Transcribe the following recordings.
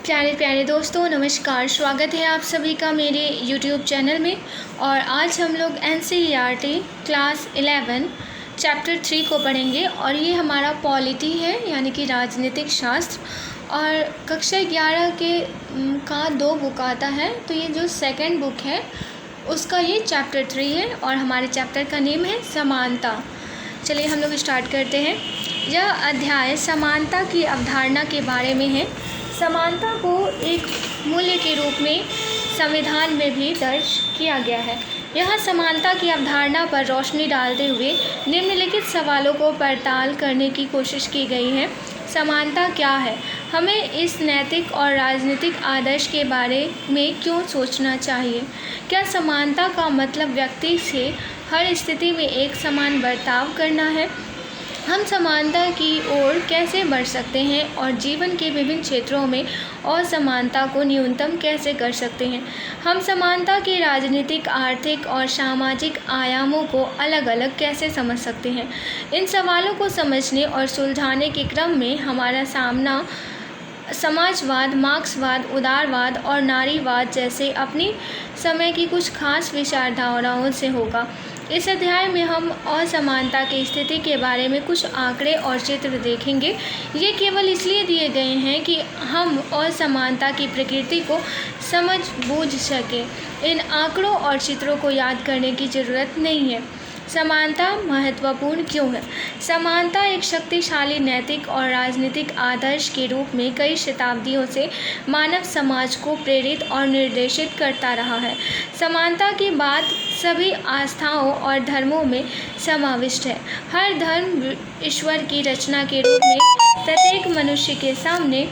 प्यारे प्यारे दोस्तों, नमस्कार। स्वागत है आप सभी का मेरे YouTube चैनल में। और आज हम लोग NCERT क्लास 11 चैप्टर 3 को पढ़ेंगे। और ये हमारा पॉलिटी है, यानी कि राजनीतिक शास्त्र। और कक्षा 11 का 2 बुक आता है, तो ये जो सेकंड बुक है उसका ये चैप्टर 3 है। और हमारे चैप्टर का नेम है समानता। चलिए हम लोग स्टार्ट करते हैं। यह अध्याय समानता की अवधारणा के बारे में है। समानता को एक मूल्य के रूप में संविधान में भी दर्ज किया गया है। यहाँ समानता की अवधारणा पर रोशनी डालते हुए निम्नलिखित सवालों को पड़ताल करने की कोशिश की गई है। समानता क्या है? हमें इस नैतिक और राजनीतिक आदर्श के बारे में क्यों सोचना चाहिए? क्या समानता का मतलब व्यक्ति से हर स्थिति में एक समान बर्ताव करना है? हम समानता की ओर कैसे बढ़ सकते हैं और जीवन के विभिन्न क्षेत्रों में असमानता को न्यूनतम कैसे कर सकते हैं? हम समानता के राजनीतिक, आर्थिक और सामाजिक आयामों को अलग अलग कैसे समझ सकते हैं? इन सवालों को समझने और सुलझाने के क्रम में हमारा सामना समाजवाद, मार्क्सवाद, उदारवाद और नारीवाद जैसे अपनी समय की कुछ खास विचारधाराओं से होगा। इस अध्याय में हम असमानता की स्थिति के बारे में कुछ आंकड़े और चित्र देखेंगे। ये केवल इसलिए दिए गए हैं कि हम असमानता की प्रकृति को समझ बूझ सकें। इन आंकड़ों और चित्रों को याद करने की ज़रूरत नहीं है। समानता महत्वपूर्ण क्यों है? समानता एक शक्तिशाली नैतिक और राजनीतिक आदर्श के रूप में कई शताब्दियों से मानव समाज को प्रेरित और निर्देशित करता रहा है। समानता की बात सभी आस्थाओं और धर्मों में समाविष्ट है। हर धर्म ईश्वर की रचना के रूप में प्रत्येक मनुष्य के सामने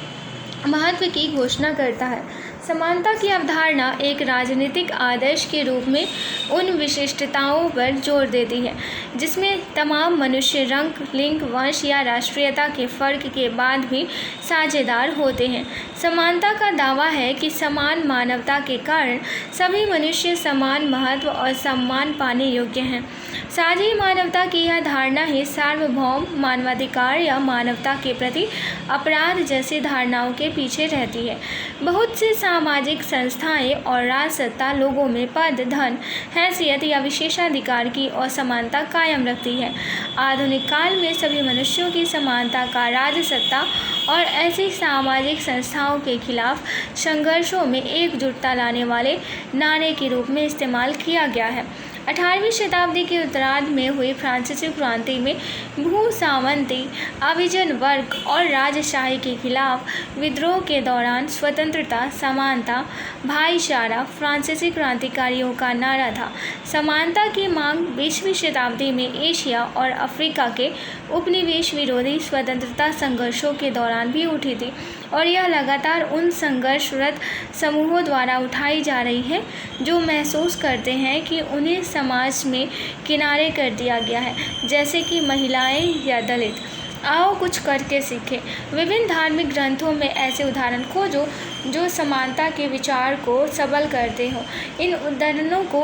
महत्व की घोषणा करता है। समानता की अवधारणा एक राजनीतिक आदर्श के रूप में उन विशिष्टताओं पर जोर देती है जिसमें तमाम मनुष्य रंग, लिंग, वंश या राष्ट्रीयता के फ़र्क के बाद भी साझेदार होते हैं। समानता का दावा है कि समान मानवता के कारण सभी मनुष्य समान महत्व और सम्मान पाने योग्य हैं। साझी मानवता की यह धारणा ही सार्वभौम मानवाधिकार या मानवता के प्रति अपराध जैसी धारणाओं के पीछे रहती है। बहुत सी सामाजिक संस्थाएं और राजसत्ता लोगों में पद, धन, हैसियत या विशेषाधिकार की असमानता कायम रखती है। आधुनिक काल में सभी मनुष्यों की समानता का राजसत्ता और ऐसी सामाजिक संस्थाओं के खिलाफ संघर्षों में एकजुटता लाने वाले नारे के रूप में इस्तेमाल किया गया है। 18वीं शताब्दी के उत्तरार्ध में हुई फ्रांसीसी क्रांति में भूसामंती, अभिजन वर्ग और राजशाही के खिलाफ विद्रोह के दौरान स्वतंत्रता, समानता, भाईचारा फ्रांसीसी क्रांतिकारियों का नारा था। समानता की मांग 20वीं शताब्दी में एशिया और अफ्रीका के उपनिवेश विरोधी स्वतंत्रता संघर्षों के दौरान भी उठी थी और यह लगातार उन संघर्षरत समूहों द्वारा उठाई जा रही है जो महसूस करते हैं कि उन्हें समाज में किनारे कर दिया गया है, जैसे कि महिलाएं या दलित। आओ कुछ करके सीखें। विभिन्न धार्मिक ग्रंथों में ऐसे उदाहरण खोजो जो समानता के विचार को सबल करते हो। इन उदाहरणों को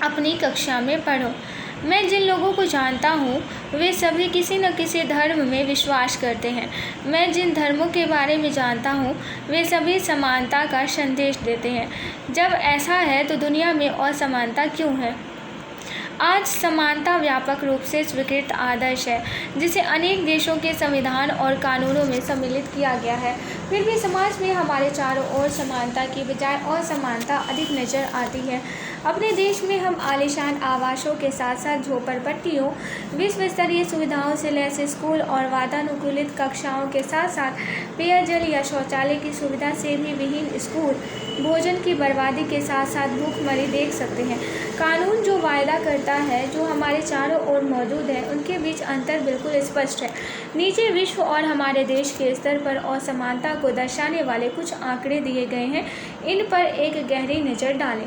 अपनी कक्षा में पढ़ो। मैं जिन लोगों को जानता हूँ वे सभी किसी न किसी धर्म में विश्वास करते हैं। मैं जिन धर्मों के बारे में जानता हूँ वे सभी समानता का संदेश देते हैं। जब ऐसा है तो दुनिया में असमानता क्यों है? आज समानता व्यापक रूप से स्वीकृत आदर्श है जिसे अनेक देशों के संविधान और कानूनों में सम्मिलित किया गया है। फिर भी समाज में हमारे चारों ओर समानता की बजाय असमानता अधिक नज़र आती है। अपने देश में हम आलीशान आवासों के साथ साथ झोपड़पट्टियों, विश्व स्तरीय सुविधाओं से लैस स्कूल और वातानुकूलित कक्षाओं के साथ साथ पेयजल या शौचालय की सुविधा से भी विहीन स्कूल, भोजन की बर्बादी के साथ साथ भूखमरी देख सकते हैं। कानून जो वायदा करता है, जो हमारे चारों ओर मौजूद है, उनके बीच अंतर बिल्कुल स्पष्ट है। नीचे विश्व और हमारे देश के स्तर पर असमानता को दर्शाने वाले कुछ आंकड़े दिए गए हैं। इन पर एक गहरी नज़र डालें।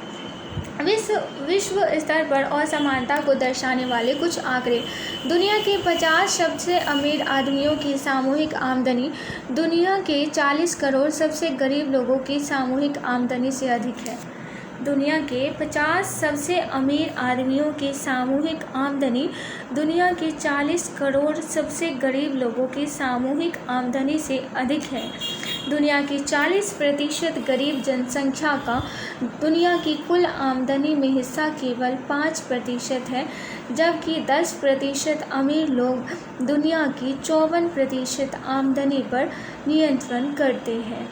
विश्व स्तर पर असमानता को दर्शाने वाले कुछ आंकड़े। दुनिया के 50 सबसे अमीर आदमियों की सामूहिक आमदनी दुनिया के 40 करोड़ सबसे गरीब लोगों की सामूहिक आमदनी से अधिक है। दुनिया के 50 सबसे अमीर आदमियों की सामूहिक आमदनी दुनिया के 40 करोड़ सबसे गरीब लोगों की सामूहिक आमदनी से अधिक है। दुनिया की 40% गरीब जनसंख्या का दुनिया की कुल आमदनी में हिस्सा केवल 5% है, जबकि 10% अमीर लोग दुनिया की 54% आमदनी पर नियंत्रण करते हैं।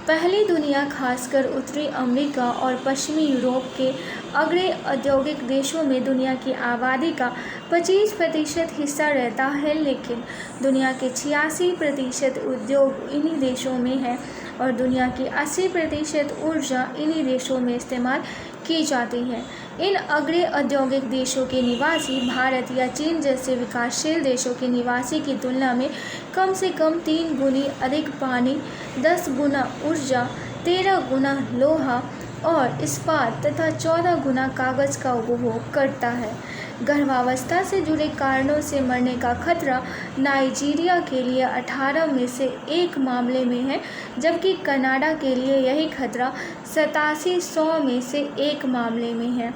पहली दुनिया, खासकर उत्तरी अमेरिका और पश्चिमी यूरोप के अग्रणी औद्योगिक देशों में दुनिया की आबादी का 25% हिस्सा रहता है, लेकिन दुनिया के 86% उद्योग इन्हीं देशों में है और दुनिया की 80% ऊर्जा इन्हीं देशों में इस्तेमाल की जाती है। इन अग्रणी औद्योगिक देशों के निवासी भारत या चीन जैसे विकासशील देशों के निवासी की तुलना में कम से कम 3 गुनी अधिक पानी, 10 गुना ऊर्जा, 13 गुना लोहा और इस्पात तथा 14 गुना कागज़ का उपभोग करता है। गर्भावस्था से जुड़े कारणों से मरने का खतरा नाइजीरिया के लिए 18 में से 1 मामले में है, जबकि कनाडा के लिए यही खतरा 8700 में से 1 मामले में है।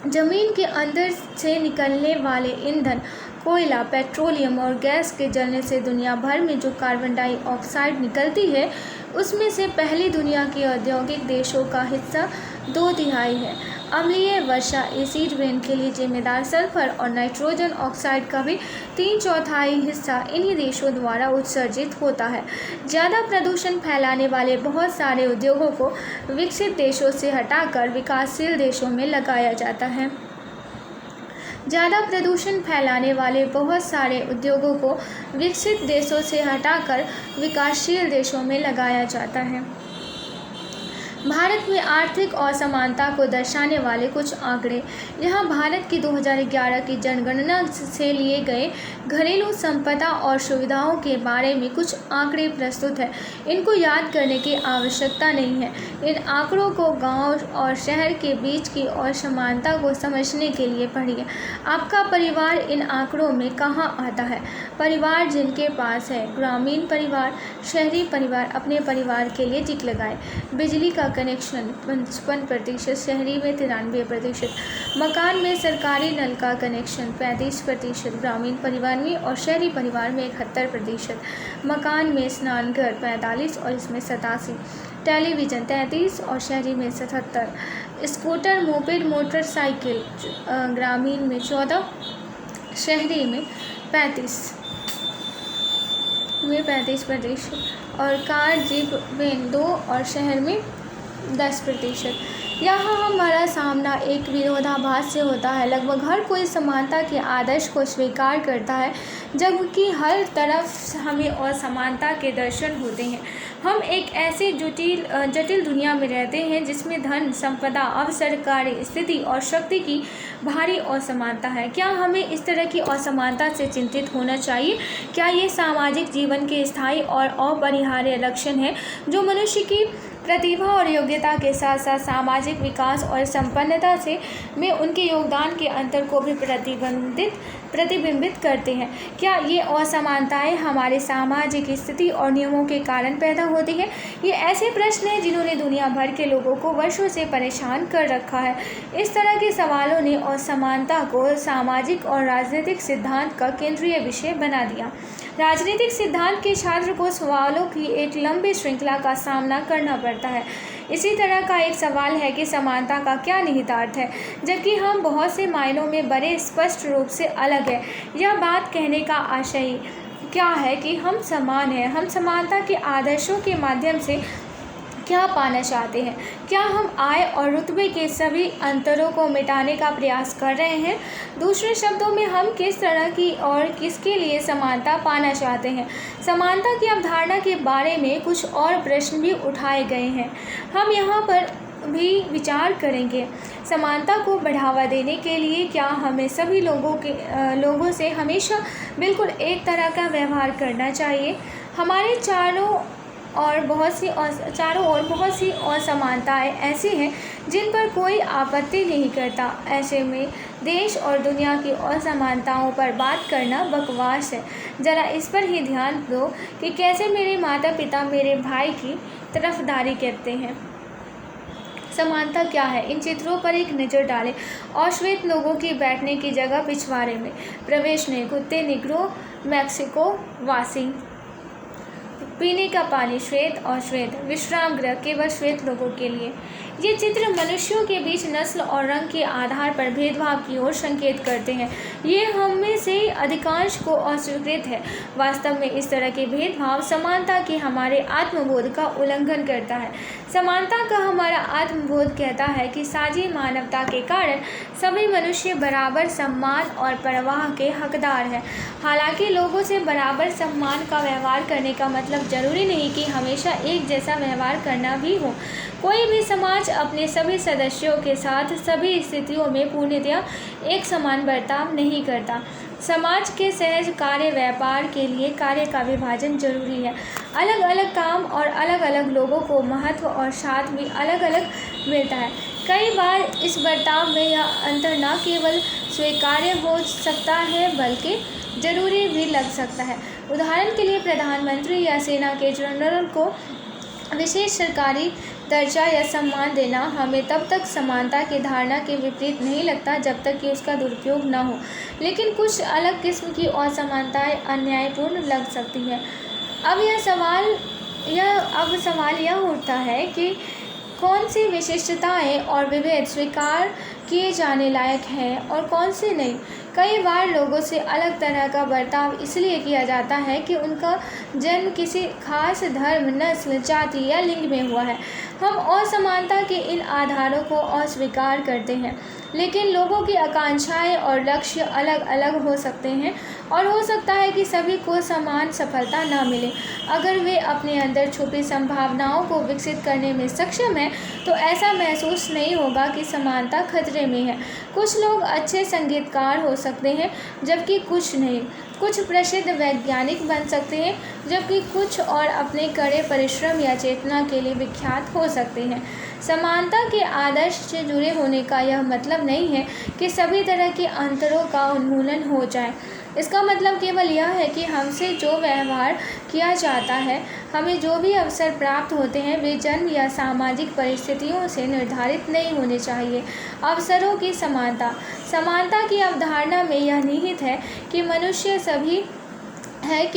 ज़मीन के अंदर से निकलने वाले ईंधन, कोयला, पेट्रोलियम और गैस के जलने से दुनिया भर में जो कार्बन डाइऑक्साइड निकलती है, उसमें से पहली दुनिया के औद्योगिक देशों का हिस्सा 2/3 है। अम्लीय वर्षा, एसिड रेन के लिए जिम्मेदार सल्फर और नाइट्रोजन ऑक्साइड का भी 3/4 हिस्सा इन्हीं देशों द्वारा उत्सर्जित होता है। ज़्यादा प्रदूषण फैलाने वाले बहुत सारे उद्योगों को विकसित देशों से हटाकर विकासशील देशों में लगाया जाता है। ज़्यादा प्रदूषण फैलाने वाले बहुत सारे उद्योगों को विकसित देशों से हटाकर विकासशील देशों में लगाया जाता है। भारत में आर्थिक असमानता को दर्शाने वाले कुछ आंकड़े। यहाँ भारत की 2011 की जनगणना से लिए गए घरेलू संपदा और सुविधाओं के बारे में कुछ आंकड़े प्रस्तुत हैं। इनको याद करने की आवश्यकता नहीं है। इन आंकड़ों को गांव और शहर के बीच की असमानता को समझने के लिए पढ़िए। आपका परिवार इन आंकड़ों में कहाँ आता है? परिवार जिनके पास है, ग्रामीण परिवार, शहरी परिवार अपने परिवार के लिए टिक लगाए। बिजली का कनेक्शन 55%, शहरी में 93%, मकान में सरकारी नल का कनेक्शन 35%, ग्रामीण परिवार में और शहरी परिवार में 71%, मकान में स्नानघर 45 और इसमें 87, टेलीविज़न 33 और शहरी में 77, स्कूटर, मोपेड, मोटरसाइकिल ग्रामीण में 14, शहरी में 35% और कार, जीप, वैन 2 और शहर में 10%। यहाँ हमारा सामना एक विरोधाभास से होता है। लगभग हर कोई समानता के आदर्श को स्वीकार करता है, जबकि हर तरफ हमें असमानता के दर्शन होते हैं। हम एक ऐसे जटिल दुनिया में रहते हैं जिसमें धन, संपदा, अवसर, कार्य, स्थिति और शक्ति की भारी असमानता है। क्या हमें इस तरह की असमानता से चिंतित होना चाहिए? क्या ये सामाजिक जीवन के स्थायी और अपरिहार्य लक्षण है जो मनुष्य की प्रतिभा और योग्यता के साथ साथ सामाजिक विकास और संपन्नता में उनके योगदान के अंतर को भी प्रतिबिंबित करते हैं? क्या ये असमानताएं हमारे सामाजिक स्थिति और नियमों के कारण पैदा होती हैं? ये ऐसे प्रश्न हैं जिन्होंने दुनिया भर के लोगों को वर्षों से परेशान कर रखा है। इस तरह के सवालों ने असमानता को सामाजिक और राजनीतिक सिद्धांत का केंद्रीय विषय बना दिया। राजनीतिक सिद्धांत के छात्र को सवालों की एक लंबी श्रृंखला का सामना करना पड़ता है। इसी तरह का एक सवाल है कि समानता का क्या निहितार्थ है, जबकि हम बहुत से मायनों में बड़े स्पष्ट रूप से अलग हैं। यह बात कहने का आशय क्या है कि हम समान हैं? हम समानता के आदर्शों के माध्यम से क्या पाना चाहते हैं? क्या हम आय और रुतबे के सभी अंतरों को मिटाने का प्रयास कर रहे हैं? दूसरे शब्दों में, हम किस तरह की और किसके लिए समानता पाना चाहते हैं? समानता की अवधारणा के बारे में कुछ और प्रश्न भी उठाए गए हैं, हम यहाँ पर भी विचार करेंगे। समानता को बढ़ावा देने के लिए क्या हमें सभी लोगों से हमेशा बिल्कुल एक तरह का व्यवहार करना चाहिए? हमारे चारों ओर बहुत सी असमानताएं ऐसी हैं जिन पर कोई आपत्ति नहीं करता। ऐसे में देश और दुनिया की असमानताओं पर बात करना बकवास है। ज़रा इस पर ही ध्यान दो कि कैसे मेरे माता पिता मेरे भाई की तरफदारी करते हैं। समानता क्या है, इन चित्रों पर एक नज़र डालें। ऑश्वेत लोगों की बैठने की जगह पिछवाड़े में, प्रवेश नहीं, कुत्ते निग्रो मैक्सिको वासी, पीने का पानी श्वेत और श्वेत, विश्राम गृह केवल श्वेत लोगों के लिए। ये चित्र मनुष्यों के बीच नस्ल और रंग के आधार पर भेदभाव की ओर संकेत करते हैं। ये हम में से अधिकांश को अस्वीकृत है। वास्तव में इस तरह के भेदभाव समानता के हमारे आत्मबोध का उल्लंघन करता है। समानता का हमारा आत्मबोध कहता है कि साझी मानवता के कारण सभी मनुष्य बराबर सम्मान और परवाह के हकदार हैं। हालांकि लोगों से बराबर सम्मान का व्यवहार करने का मतलब जरूरी नहीं कि हमेशा एक जैसा व्यवहार करना भी हो। कोई भी समाज अपने सभी सदस्यों के साथ सभी स्थितियों में पूर्णतया एक समान बर्ताव नहीं करता। समाज के सहज कार्य व्यापार के लिए कार्य का विभाजन जरूरी है। अलग अलग काम और अलग अलग लोगों को महत्व और साथ भी अलग अलग मिलता है। कई बार इस बर्ताव में यह अंतर न केवल स्वीकार्य हो सकता है बल्कि जरूरी भी लग सकता है। उदाहरण के लिए प्रधानमंत्री या सेना के जनरल को विशेष सरकारी दर्जा या सम्मान देना हमें तब तक समानता की धारणा के विपरीत नहीं लगता जब तक कि उसका दुरुपयोग न हो, लेकिन कुछ अलग किस्म की असमानताएं अन्यायपूर्ण लग सकती हैं। अब सवाल यह उठता है कि कौन सी विशिष्टताएं और विभेद स्वीकार किए जाने लायक हैं और कौन से नहीं। कई बार लोगों से अलग तरह का बर्ताव इसलिए किया जाता है कि उनका जन्म किसी खास धर्म, नस्ल, जाति या लिंग में हुआ है। हम असमानता के इन आधारों को अस्वीकार करते हैं, लेकिन लोगों की आकांक्षाएं और लक्ष्य अलग अलग हो सकते हैं और हो सकता है कि सभी को समान सफलता न मिले। अगर वे अपने अंदर छुपी संभावनाओं को विकसित करने में सक्षम हैं तो ऐसा महसूस नहीं होगा कि समानता खतरे में है। कुछ लोग अच्छे संगीतकार हो सकते हैं जबकि कुछ नहीं। कुछ प्रसिद्ध वैज्ञानिक बन सकते हैं जबकि कुछ और अपने कड़े परिश्रम या चेतना के लिए विख्यात हो सकते हैं। समानता के आदर्श से जुड़े होने का यह मतलब नहीं है कि सभी तरह के अंतरों का उन्मूलन हो जाए। इसका मतलब केवल यह है कि हमसे जो व्यवहार किया जाता है, हमें जो भी अवसर प्राप्त होते हैं, वे जन्म या सामाजिक परिस्थितियों से निर्धारित नहीं होने चाहिए। अवसरों की समानता की अवधारणा में यह निहित है कि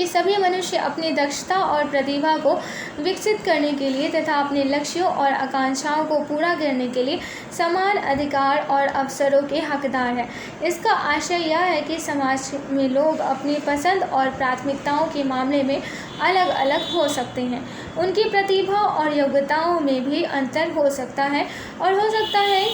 सभी मनुष्य अपनी दक्षता और प्रतिभा को विकसित करने के लिए तथा अपने लक्ष्यों और आकांक्षाओं को पूरा करने के लिए समान अधिकार और अवसरों के हकदार हैं। इसका आशय यह है कि समाज में लोग अपनी पसंद और प्राथमिकताओं के मामले में अलग अलग हो सकते हैं। उनकी प्रतिभा और योग्यताओं में भी अंतर हो सकता है और हो सकता है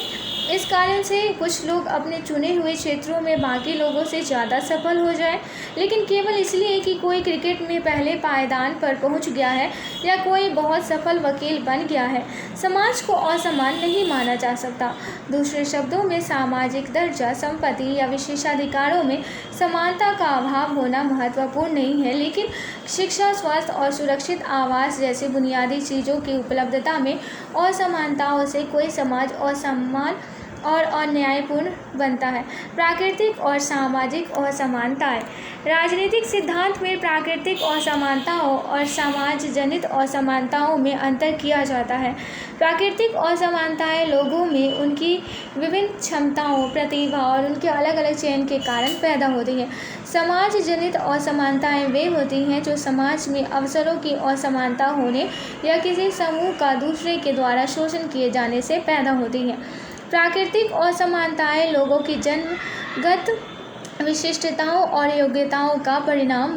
इस कारण से कुछ लोग अपने चुने हुए क्षेत्रों में बाकी लोगों से ज़्यादा सफल हो जाएं, लेकिन केवल इसलिए कि कोई क्रिकेट में पहले पायदान पर पहुंच गया है या कोई बहुत सफल वकील बन गया है। समाज को असमान नहीं माना जा सकता। दूसरे शब्दों में सामाजिक दर्जा, संपत्ति या विशेषाधिकारों में समानता का अभाव होना महत्वपूर्ण नहीं है, लेकिन शिक्षा, स्वास्थ्य और सुरक्षित आवास जैसी बुनियादी चीज़ों की उपलब्धता में असमानताओं से कोई समाज असमान और अन्यायपूर्ण बनता है। प्राकृतिक और सामाजिक असमानताएं। राजनीतिक सिद्धांत में प्राकृतिक असमानताओं और समाज जनित असमानताओं में अंतर किया जाता है। प्राकृतिक असमानताएं लोगों में उनकी विभिन्न क्षमताओं, प्रतिभा और उनके अलग अलग चयन के कारण पैदा होती हैं। समाज जनित असमानताएं वे होती हैं जो समाज में अवसरों की असमानता होने या किसी समूह का दूसरे के द्वारा शोषण किए जाने से पैदा होती हैं। प्राकृतिक असमानताएं लोगों की जन्मगत विशिष्टताओं और योग्यताओं का परिणाम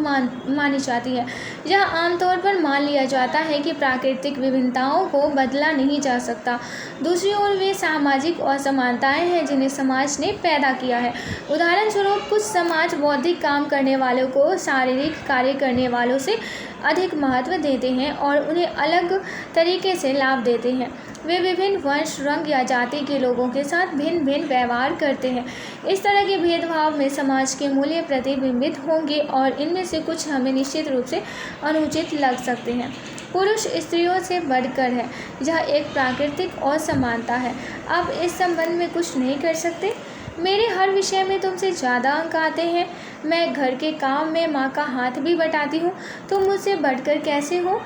मानी जाती है। यह आमतौर पर मान लिया जाता है कि प्राकृतिक विभिन्नताओं को बदला नहीं जा सकता। दूसरी ओर वे सामाजिक असमानताएं हैं जिन्हें समाज ने पैदा किया है। उदाहरण स्वरूप, कुछ समाज बौद्धिक काम करने वालों को शारीरिक कार्य करने वालों से अधिक महत्व देते हैं और उन्हें अलग तरीके से लाभ देते हैं। वे विभिन्न वंश, रंग या जाति के लोगों के साथ भिन्न भिन्न व्यवहार करते हैं। इस तरह के भेदभाव में समाज के मूल्य प्रतिबिंबित होंगे और इनमें से कुछ हमें निश्चित रूप से अनुचित लग सकते हैं। पुरुष स्त्रियों से बढ़कर है, यह एक प्राकृतिक असमानता है। आप इस संबंध में कुछ नहीं कर सकते। मेरे हर विषय में तुमसे ज़्यादा अंक आते हैं। मैं घर के काम में माँ का हाथ भी बटाती हूँ, तुम मुझसे बढ़कर कैसे हो?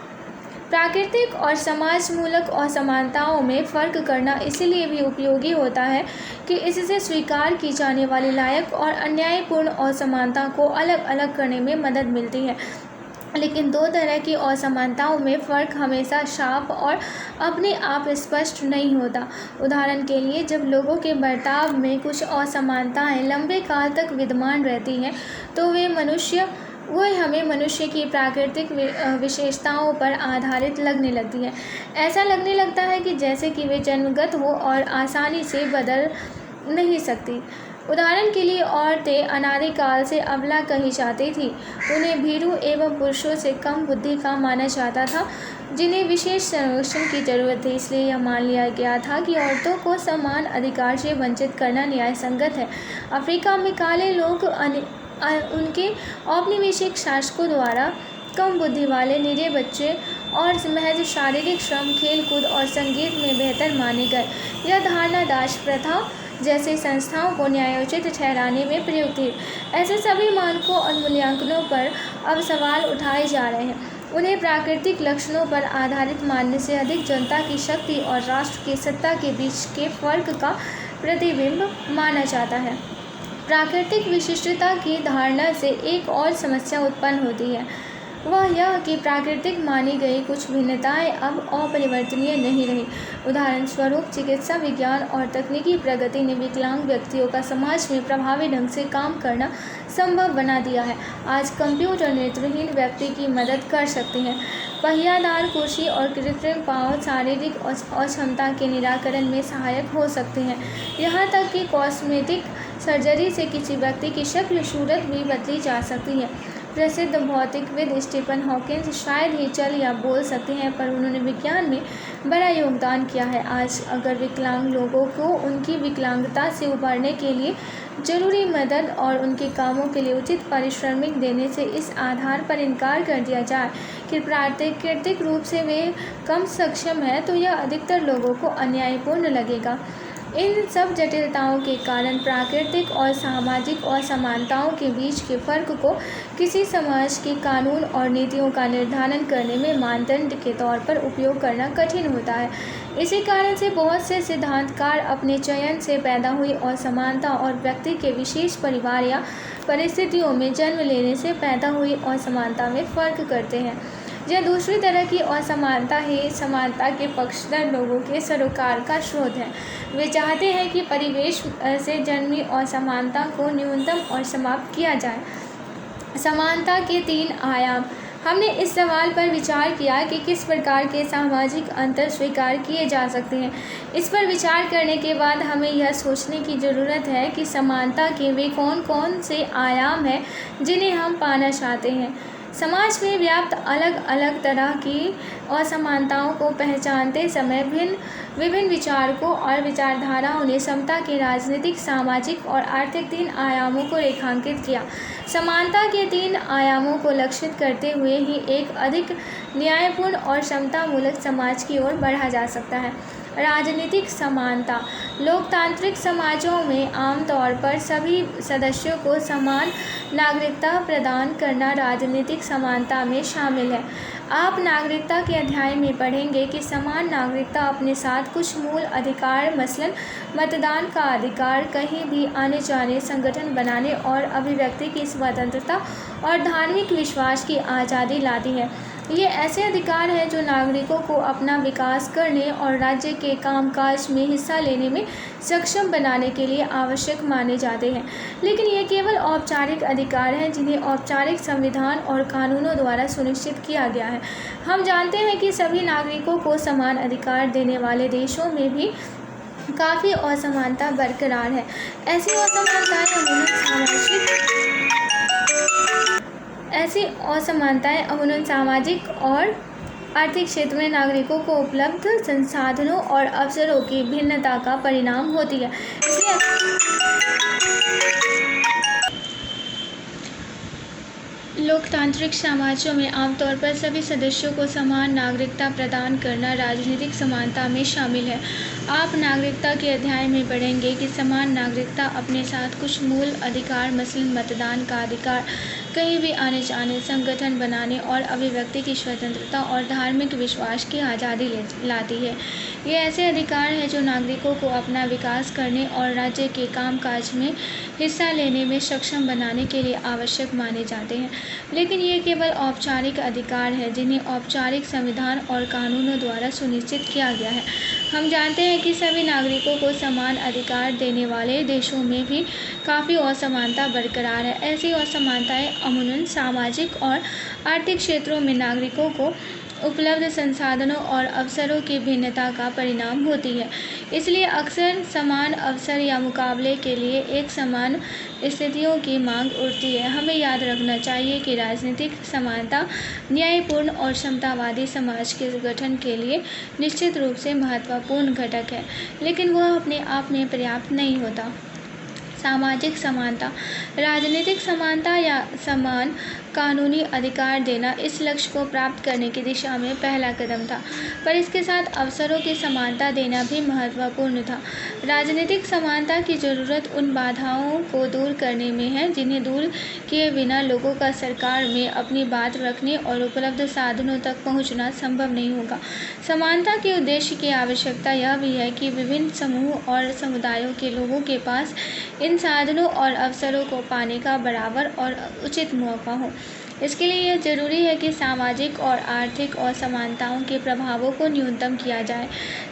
प्राकृतिक और समाज मूलक असमानताओं में फ़र्क करना इसलिए भी उपयोगी होता है कि इससे स्वीकार की जाने वाली लायक और अन्यायपूर्ण असमानता को अलग अलग करने में मदद मिलती है। लेकिन दो तरह की असमानताओं में फ़र्क हमेशा साफ और अपने आप स्पष्ट नहीं होता। उदाहरण के लिए, जब लोगों के बर्ताव में कुछ असमानताएं लंबे काल तक विद्यमान रहती हैं तो वह हमें मनुष्य की प्राकृतिक विशेषताओं पर आधारित लगने लगती है। ऐसा लगने लगता है कि जैसे कि वे जन्मगत हो और आसानी से बदल नहीं सकती। उदाहरण के लिए, औरतें अनादिकाल से अबला कही जाती थीं। उन्हें भीरू एवं पुरुषों से कम बुद्धि का माना जाता था, जिन्हें विशेष संरक्षण की जरूरत थी। इसलिए यह मान लिया गया था कि औरतों को समान अधिकार से वंचित करना न्याय संगत है। अफ्रीका में काले लोग उनके औपनिवेशिक शासकों द्वारा कम बुद्धि वाले निरीह बच्चे और महज शारीरिक श्रम, खेलकूद और संगीत में बेहतर माने गए। यह धारणा दास प्रथा जैसे संस्थाओं को न्यायोचित ठहराने में प्रयुक्त थी। ऐसे सभी मानकों और मूल्यांकनों पर अब सवाल उठाए जा रहे हैं। उन्हें प्राकृतिक लक्षणों पर आधारित मानने से अधिक जनता की शक्ति और राष्ट्र की सत्ता के बीच के फर्क का प्रतिबिंब माना जाता है। प्राकृतिक विशिष्टता की धारणा से एक और समस्या उत्पन्न होती है, वह यह कि प्राकृतिक मानी गई कुछ भिन्नताएं अब अपरिवर्तनीय नहीं रही। उदाहरण स्वरूप, चिकित्सा विज्ञान और तकनीकी प्रगति ने विकलांग व्यक्तियों का समाज में प्रभावी ढंग से काम करना संभव बना दिया है। आज कंप्यूटर नेत्रहीन व्यक्ति की मदद कर सकते हैं। पहियादार कुर्सी और कृत्रिम पाँव शारीरिक अक्षमता के निराकरण में सहायक हो सकते हैं। यहाँ तक कि कॉस्मेटिक सर्जरी से किसी व्यक्ति की शक्ल सूरत भी बदली जा सकती है। प्रसिद्ध भौतिकविद स्टीफन हॉकिंस शायद ही चल या बोल सकते हैं, पर उन्होंने विज्ञान में बड़ा योगदान किया है। आज अगर विकलांग लोगों को उनकी विकलांगता से उबरने के लिए जरूरी मदद और उनके कामों के लिए उचित पारिश्रमिक देने से इस आधार पर इनकार कर दिया जाए कि प्राकृतिक रूप से वे कम सक्षम हैं, तो यह अधिकतर लोगों को अन्यायपूर्ण लगेगा। इन सब जटिलताओं के कारण प्राकृतिक और सामाजिक असमानताओं के बीच के फ़र्क को किसी समाज के कानून और नीतियों का निर्धारण करने में मानदंड के तौर पर उपयोग करना कठिन होता है। इसी कारण से बहुत से सिद्धांतकार अपने चयन से पैदा हुई असमानता और व्यक्ति के विशेष परिवार या परिस्थितियों में जन्म लेने से पैदा हुई असमानता में फ़र्क करते हैं। यह दूसरी तरह की असमानता ही समानता के पक्षधर लोगों के सरोकार का स्रोत है। वे चाहते हैं कि परिवेश से जन्मी असमानता को न्यूनतम और समाप्त किया जाए। समानता के 3 आयाम। हमने इस सवाल पर विचार किया कि किस प्रकार के सामाजिक अंतर स्वीकार किए जा सकते हैं। इस पर विचार करने के बाद हमें यह सोचने की ज़रूरत है कि समानता के वे कौन कौन से आयाम हैं जिन्हें हम पाना चाहते हैं। समाज में व्याप्त अलग अलग तरह की असमानताओं को पहचानते समय विभिन्न विचारकों और विचारधाराओं ने समता के राजनीतिक, सामाजिक और आर्थिक 3 आयामों को रेखांकित किया। समानता के 3 आयामों को लक्षित करते हुए ही एक अधिक न्यायपूर्ण और समतामूलक समाज की ओर बढ़ा जा सकता है। राजनीतिक समानता। लोकतांत्रिक समाजों में आमतौर पर सभी सदस्यों को समान नागरिकता प्रदान करना राजनीतिक समानता में शामिल है। आप नागरिकता के अध्याय में पढ़ेंगे कि समान नागरिकता अपने साथ कुछ मूल अधिकार, मसलन मतदान का अधिकार, कहीं भी आने जाने, संगठन बनाने और अभिव्यक्ति की स्वतंत्रता और धार्मिक विश्वास की आज़ादी लाती है। ये ऐसे अधिकार हैं जो नागरिकों को अपना विकास करने और राज्य के कामकाज में हिस्सा लेने में सक्षम बनाने के लिए आवश्यक माने जाते हैं। लेकिन ये केवल औपचारिक अधिकार हैं जिन्हें औपचारिक संविधान और कानूनों द्वारा सुनिश्चित किया गया है। हम जानते हैं कि सभी नागरिकों को समान अधिकार देने वाले देशों में भी काफ़ी असमानता बरकरार है। ऐसी असमानताएं अमूमन सामाजिक और आर्थिक क्षेत्र में नागरिकों को उपलब्ध संसाधनों और अवसरों की भिन्नता का परिणाम होती है। इसलिए लोकतांत्रिक समाजों में आमतौर पर सभी सदस्यों को समान नागरिकता प्रदान करना राजनीतिक समानता में शामिल है। आप नागरिकता के अध्याय में पढ़ेंगे कि समान नागरिकता अपने साथ कुछ मूल अधिकार, मसलन मतदान का अधिकार, कहीं भी आने जाने, संगठन बनाने और अभिव्यक्ति की स्वतंत्रता और धार्मिक विश्वास की आज़ादी लाती है। ये ऐसे अधिकार हैं जो नागरिकों को अपना विकास करने और राज्य के कामकाज में हिस्सा लेने में सक्षम बनाने के लिए आवश्यक माने जाते हैं। लेकिन ये केवल औपचारिक अधिकार हैं जिन्हें औपचारिक संविधान और कानूनों द्वारा सुनिश्चित किया गया है। हम जानते हैं कि सभी नागरिकों को समान अधिकार देने वाले देशों में भी काफ़ी असमानता बरकरार है। ऐसी असमानताएं अमूमन सामाजिक और आर्थिक क्षेत्रों में नागरिकों को उपलब्ध संसाधनों और अवसरों की भिन्नता का परिणाम होती है। इसलिए अक्सर समान अवसर या मुकाबले के लिए एक समान स्थितियों की मांग उठती है। हमें याद रखना चाहिए कि राजनीतिक समानता न्यायपूर्ण और समतावादी समाज के गठन के लिए निश्चित रूप से महत्वपूर्ण घटक है, लेकिन वह अपने आप में पर्याप्त नहीं होता। सामाजिक समानता, राजनीतिक समानता या समान कानूनी अधिकार देना इस लक्ष्य को प्राप्त करने की दिशा में पहला कदम था, पर इसके साथ अवसरों की समानता देना भी महत्वपूर्ण था। राजनीतिक समानता की ज़रूरत उन बाधाओं को दूर करने में है जिन्हें दूर किए बिना लोगों का सरकार में अपनी बात रखने और उपलब्ध साधनों तक पहुंचना संभव नहीं होगा। समानता के उद्देश्य की आवश्यकता यह भी है कि विभिन्न समूह और समुदायों के लोगों के पास इन साधनों और अवसरों को पाने का बराबर और उचित मौका हो। इसके लिए यह जरूरी है कि सामाजिक और आर्थिक असमानताओं के प्रभावों को न्यूनतम किया जाए।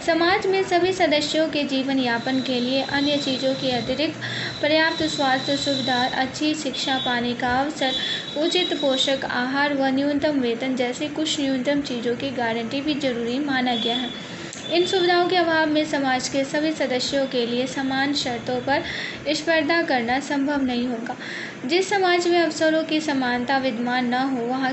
समाज में सभी सदस्यों के जीवन यापन के लिए अन्य चीज़ों के अतिरिक्त पर्याप्त स्वास्थ्य सुविधा, अच्छी शिक्षा पाने का अवसर, उचित पोषक आहार व न्यूनतम वेतन जैसे कुछ न्यूनतम चीज़ों की गारंटी भी जरूरी माना गया है। इन सुविधाओं के अभाव में समाज के सभी सदस्यों के लिए समान शर्तों पर स्पर्धा करना संभव नहीं होगा। जिस समाज में अवसरों की समानता विद्यमान न हो, वहाँ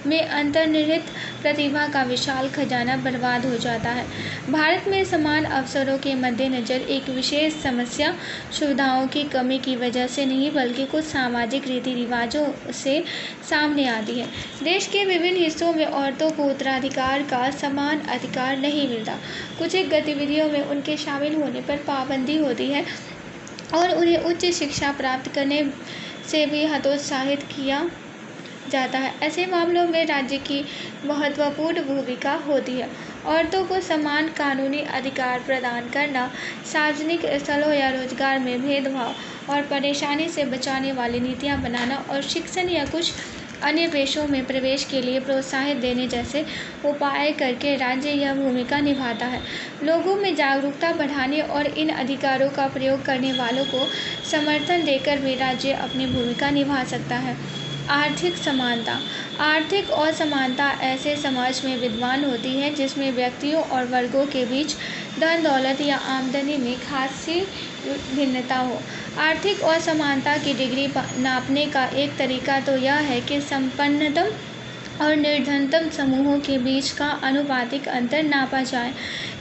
में अंतर्निहित प्रतिभा का विशाल खजाना बर्बाद हो जाता है। भारत में समान अवसरों के मद्देनज़र एक विशेष समस्या सुविधाओं की कमी की वजह से नहीं बल्कि कुछ सामाजिक रीति रिवाजों से सामने आती है। देश के विभिन्न हिस्सों में औरतों को उत्तराधिकार का समान अधिकार नहीं मिलता। कुछ एक गतिविधियों में उनके शामिल होने पर पाबंदी होती है और उन्हें उच्च शिक्षा प्राप्त करने से भी हतोत्साहित किया जाता है। ऐसे मामलों में राज्य की महत्वपूर्ण भूमिका होती है। औरतों को समान कानूनी अधिकार प्रदान करना, सार्वजनिक स्थलों या रोजगार में भेदभाव और परेशानी से बचाने वाली नीतियां बनाना और शिक्षण या कुछ अन्य पेशों में प्रवेश के लिए प्रोत्साहित देने जैसे उपाय करके राज्य यह भूमिका निभाता है। लोगों में जागरूकता बढ़ाने और इन अधिकारों का प्रयोग करने वालों को समर्थन देकर भी राज्य अपनी भूमिका निभा सकता है। आर्थिक समानता, आर्थिक असमानता ऐसे समाज में विद्यमान होती है जिसमें व्यक्तियों और वर्गों के बीच धन दौलत या आमदनी में खासी भिन्नता हो। आर्थिक असमानता की डिग्री नापने का एक तरीका तो यह है कि संपन्नतम और निर्धनतम समूहों के बीच का आनुपातिक अंतर नापा जाए।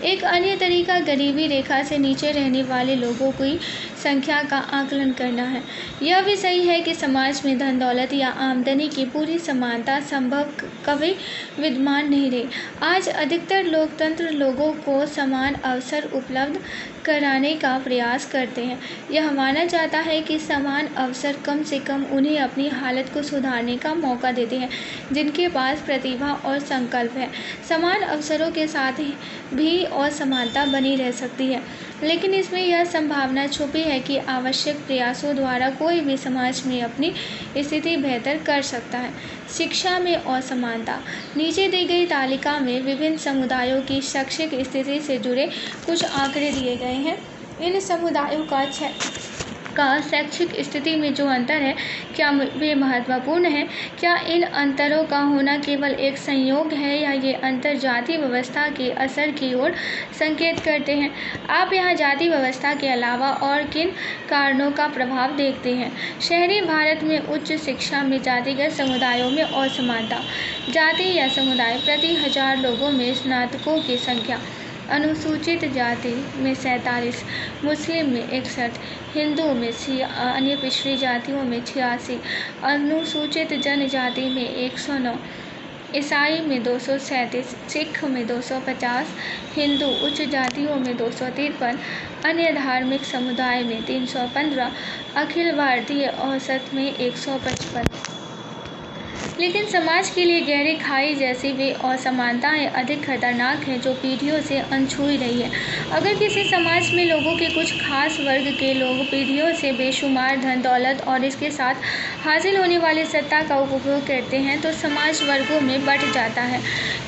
एक अन्य तरीका गरीबी रेखा से नीचे रहने वाले लोगों की संख्या का आकलन करना है। यह भी सही है कि समाज में धन दौलत या आमदनी की पूरी समानता संभव कभी विद्यमान नहीं रही। आज अधिकतर लोकतंत्र लोगों को समान अवसर उपलब्ध कराने का प्रयास करते हैं। यह माना जाता है कि समान अवसर कम से कम उन्हें अपनी हालत को सुधारने का मौका देते हैं जिनके पास प्रतिभा और संकल्प है। समान अवसरों के साथ भी असमानता बनी रह सकती है, लेकिन इसमें यह संभावना छुपी है कि आवश्यक प्रयासों द्वारा कोई भी समाज में अपनी स्थिति बेहतर कर सकता है। शिक्षा में असमानता, नीचे दी गई तालिका में विभिन्न समुदायों की शैक्षिक स्थिति से जुड़े कुछ आंकड़े दिए गए हैं। इन समुदायों का शैक्षिक स्थिति में जो अंतर है, क्या वे महत्वपूर्ण हैं? क्या इन अंतरों का होना केवल एक संयोग है या ये अंतर जाति व्यवस्था के असर की ओर संकेत करते हैं? आप यहाँ जाति व्यवस्था के अलावा और किन कारणों का प्रभाव देखते हैं? शहरी भारत में उच्च शिक्षा में जातिगत समुदायों में असमानता, जाति या समुदाय प्रति 1000 लोगों में स्नातकों की संख्या, अनुसूचित जाति में 47, मुस्लिम में 61, हिंदू में 86, अन्य पिछड़ी जातियों में 86, अनुसूचित जनजाति में 109, ईसाई में 237, सिख में 250, हिंदू उच्च जातियों में 253, अन्य धार्मिक समुदाय में 315, अखिल भारतीय औसत में 155। लेकिन समाज के लिए गहरी खाई जैसी वे असमानताएं अधिक खतरनाक हैं जो पीढ़ियों से अनछुई रही है। अगर किसी समाज में लोगों के कुछ खास वर्ग के लोग पीढ़ियों से बेशुमार धन दौलत और इसके साथ हासिल होने वाली सत्ता का उपभोग करते हैं तो समाज वर्गों में बंट जाता है।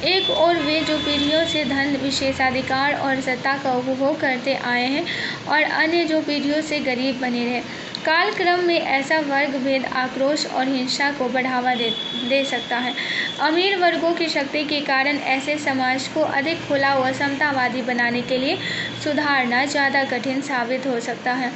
एक और वे जो पीढ़ियों से धन विशेषाधिकार और सत्ता का उपभोग करते आए हैं और अन्य जो पीढ़ियों से गरीब बने रहे। कालक्रम में ऐसा वर्ग भेद आक्रोश और हिंसा को बढ़ावा दे सकता है। अमीर वर्गों की शक्ति के कारण ऐसे समाज को अधिक खुला व समतावादी बनाने के लिए सुधारना ज़्यादा कठिन साबित हो सकता है।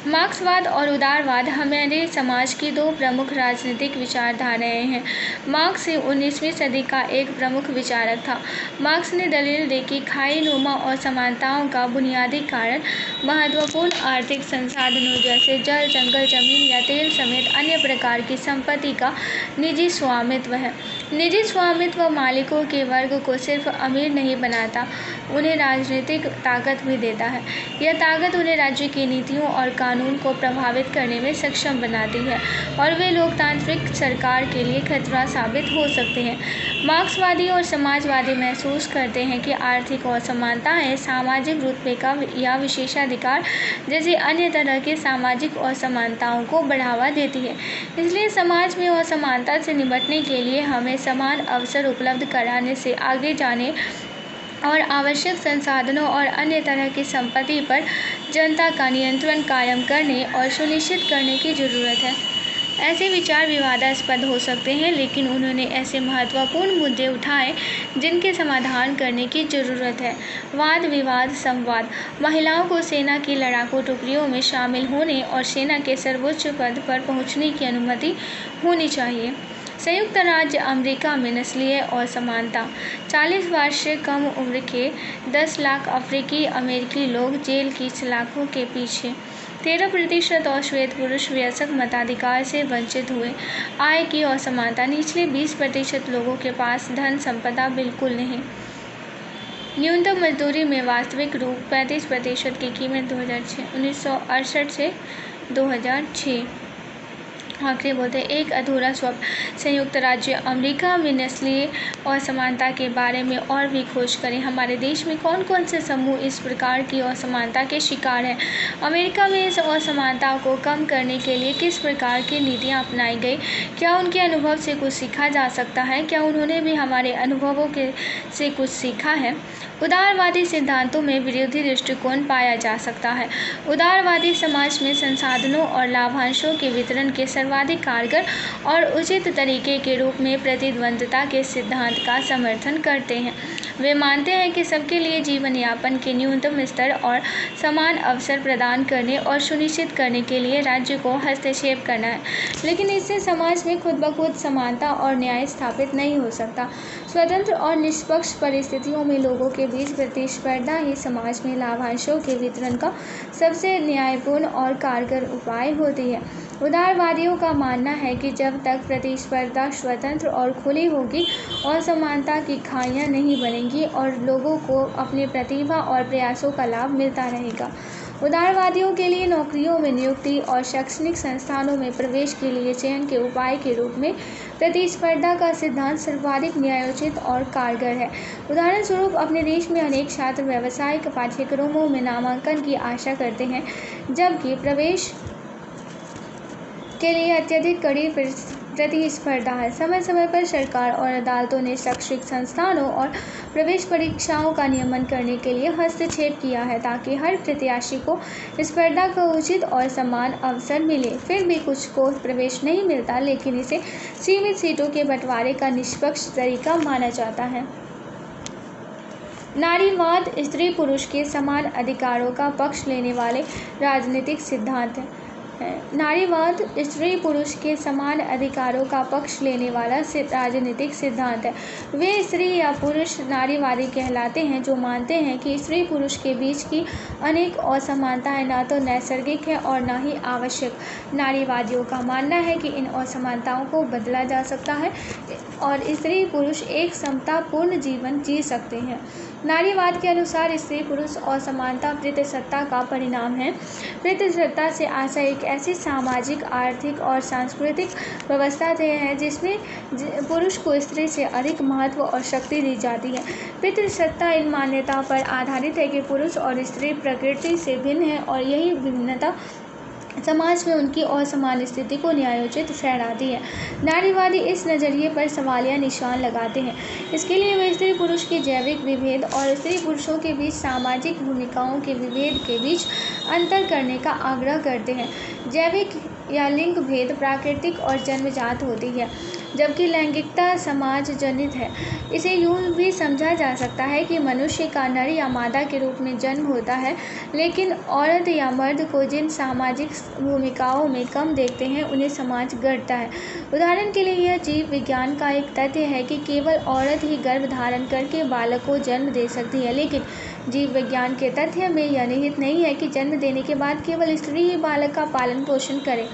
मार्क्सवाद और उदारवाद हमारे समाज की दो प्रमुख राजनीतिक विचारधाराएं हैं। मार्क्स 19वीं सदी का एक प्रमुख विचारक था। मार्क्स ने दलील दी कि खाईनुमा असमानताओं का बुनियादी कारण महत्वपूर्ण आर्थिक संसाधनों जैसे जल, जंगल, जमीन या तेल समेत अन्य प्रकार की संपत्ति का निजी स्वामित्व है। निजी स्वामित्व मालिकों के वर्ग को सिर्फ अमीर नहीं बनाता, उन्हें राजनीतिक ताकत भी देता है। यह ताकत उन्हें राज्य की नीतियों और कानून को प्रभावित करने में सक्षम बनाती है और वे लोकतांत्रिक सरकार के लिए खतरा साबित हो सकते हैं। मार्क्सवादी और समाजवादी महसूस करते हैं कि आर्थिक असमानताएं सामाजिक रुतबे का या विशेषाधिकार जैसी अन्य तरह की सामाजिक असमानताओं को बढ़ावा देती है। इसलिए समाज में असमानता से निपटने के लिए हमें समान अवसर उपलब्ध कराने से आगे जाने और आवश्यक संसाधनों और अन्य तरह की संपत्ति पर जनता का नियंत्रण कायम करने और सुनिश्चित करने की ज़रूरत है। ऐसे विचार विवादास्पद हो सकते हैं, लेकिन उन्होंने ऐसे महत्वपूर्ण मुद्दे उठाए जिनके समाधान करने की ज़रूरत है। वाद विवाद संवाद। महिलाओं को सेना की लड़ाकू टुकड़ियों में शामिल होने और सेना के सर्वोच्च पद पर पहुंचने की अनुमति होनी चाहिए। संयुक्त राज्य अमेरिका में नस्लीय असमानता। 40 वर्ष से कम उम्र के 10 लाख अफ्रीकी अमेरिकी लोग जेल की सलाखों के पीछे। 13% अश्वेत पुरुष वयस्क मताधिकार से वंचित हुए। आय की असमानता। निचले 20% लोगों के पास धन संपदा बिल्कुल नहीं। न्यूनतम मजदूरी में वास्तविक रूप 35% की कीमत 1968 से 2006। आखिरी बोलते एक अधूरा स्वप्न। संयुक्त राज्य अमेरिका में नस्लीय असमानता के बारे में और भी खोज करें। हमारे देश में कौन कौन से समूह इस प्रकार की असमानता के शिकार हैं? अमेरिका में इस असमानता को कम करने के लिए किस प्रकार की नीतियां अपनाई गई? क्या उनके अनुभव से कुछ सीखा जा सकता है? क्या उन्होंने भी हमारे अनुभवों से कुछ सीखा है? उदारवादी सिद्धांतों में विरोधी दृष्टिकोण पाया जा सकता है। उदारवादी समाज में संसाधनों और लाभांशों के वितरण के सर्वाधिक कारगर और उचित तरीके के रूप में प्रतिद्वंद्विता के सिद्धांत का समर्थन करते हैं। वे मानते हैं कि सबके लिए जीवन यापन के न्यूनतम स्तर और समान अवसर प्रदान करने और सुनिश्चित करने के लिए राज्य को हस्तक्षेप करना है, लेकिन इससे समाज में खुद ब खुद समानता और न्याय स्थापित नहीं हो सकता। स्वतंत्र और निष्पक्ष परिस्थितियों में लोगों के बीच प्रतिस्पर्धा ही समाज में लाभांशों के वितरण का सबसे न्यायपूर्ण और कारगर उपाय होती है। उदारवादियों का मानना है कि जब तक प्रतिस्पर्धा स्वतंत्र और खुली होगी, असमानता की खाइयाँ नहीं बनेंगी और लोगों को अपनी प्रतिभा और प्रयासों का लाभ मिलता रहेगा। उदारवादियों के लिए नौकरियों में नियुक्ति और शैक्षणिक संस्थानों में प्रवेश के लिए चयन के उपाय के रूप में प्रतिस्पर्धा का सिद्धांत सर्वाधिक न्यायोचित और कारगर है। उदाहरण स्वरूप, अपने देश में अनेक छात्र व्यावसायिक पाठ्यक्रमों में नामांकन की आशा करते हैं, जबकि प्रवेश के लिए अत्यधिक कड़ी प्रतिस्पर्धा है। समय समय पर सरकार और अदालतों ने शैक्षिक संस्थानों और प्रवेश परीक्षाओं का नियमन करने के लिए हस्तक्षेप किया है ताकि हर प्रत्याशी को स्पर्धा का उचित और समान अवसर मिले। फिर भी कुछ को प्रवेश नहीं मिलता, लेकिन इसे सीमित सीटों के बंटवारे का निष्पक्ष तरीका माना जाता है। नारीवाद स्त्री पुरुष के समान अधिकारों का पक्ष लेने वाले राजनीतिक सिद्धांत है। नारीवाद स्त्री पुरुष के समान अधिकारों का पक्ष लेने वाला राजनीतिक सिद्धांत है। वे स्त्री या पुरुष नारीवादी कहलाते हैं जो मानते हैं कि स्त्री पुरुष के बीच की अनेक असमानताएं न तो नैसर्गिक है और न ही आवश्यक। नारीवादियों का मानना है कि इन असमानताओं को बदला जा सकता है। और स्त्री पुरुष एक समतापूर्ण जीवन जी सकते हैं। नारीवाद के अनुसार स्त्री पुरुष असमानता पितृसत्ता का परिणाम है। पितृसत्ता से आशय एक ऐसी सामाजिक, आर्थिक और सांस्कृतिक व्यवस्था है जिसमें पुरुष को स्त्री से अधिक महत्व और शक्ति दी जाती है। पितृसत्ता इन मान्यता पर आधारित है कि पुरुष और स्त्री प्रकृति से भिन्न है और यही भिन्नता समाज में उनकी असमान स्थिति को न्यायोचित ठहराती है। नारीवादी इस नज़रिए पर सवालिया निशान लगाते हैं। इसके लिए वे स्त्री पुरुष के जैविक विभेद और स्त्री पुरुषों के बीच सामाजिक भूमिकाओं के विभेद के बीच अंतर करने का आग्रह करते हैं। जैविक या लिंग भेद प्राकृतिक और जन्मजात होती है, जबकि लैंगिकता समाज जनित है। इसे यूं भी समझा जा सकता है कि मनुष्य का नर या मादा के रूप में जन्म होता है, लेकिन औरत या मर्द को जिन सामाजिक भूमिकाओं में कम देखते हैं उन्हें समाज गढ़ता है। उदाहरण के लिए यह जीव विज्ञान का एक तथ्य है कि केवल औरत ही गर्भ धारण करके बालक को जन्म दे सकती है, लेकिन जीव विज्ञान के तथ्य में यह निहित नहीं है कि जन्म देने के बाद केवल स्त्री ही बालक का पालन पोषण करे।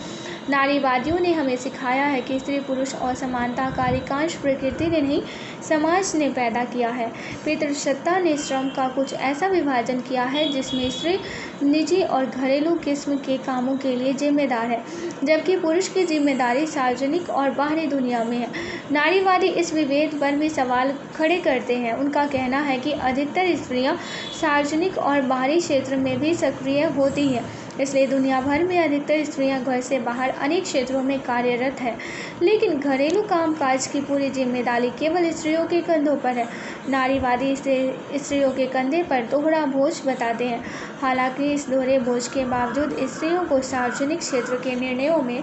नारीवादियों ने हमें सिखाया है कि स्त्री पुरुष असमानता का अधिकांश प्रकृति ने नहीं, समाज ने पैदा किया है। पितृसत्ता ने श्रम का कुछ ऐसा विभाजन किया है जिसमें स्त्री निजी और घरेलू किस्म के कामों के लिए जिम्मेदार है, जबकि पुरुष की जिम्मेदारी सार्वजनिक और बाहरी दुनिया में है। नारीवादी इस विभेद पर भी सवाल खड़े करते हैं। उनका कहना है कि अधिकतर स्त्रियां सार्वजनिक और बाहरी क्षेत्र में भी सक्रिय होती हैं, इसलिए दुनिया भर में अधिकतर स्त्रियां घर से बाहर अनेक क्षेत्रों में कार्यरत हैं, लेकिन घरेलू कामकाज की पूरी जिम्मेदारी केवल स्त्रियों के कंधों पर है। नारीवादी स्त्रियों के कंधे पर दोहरा बोझ बताते हैं। हालांकि इस दोहरे बोझ के बावजूद स्त्रियों को सार्वजनिक क्षेत्र के निर्णयों में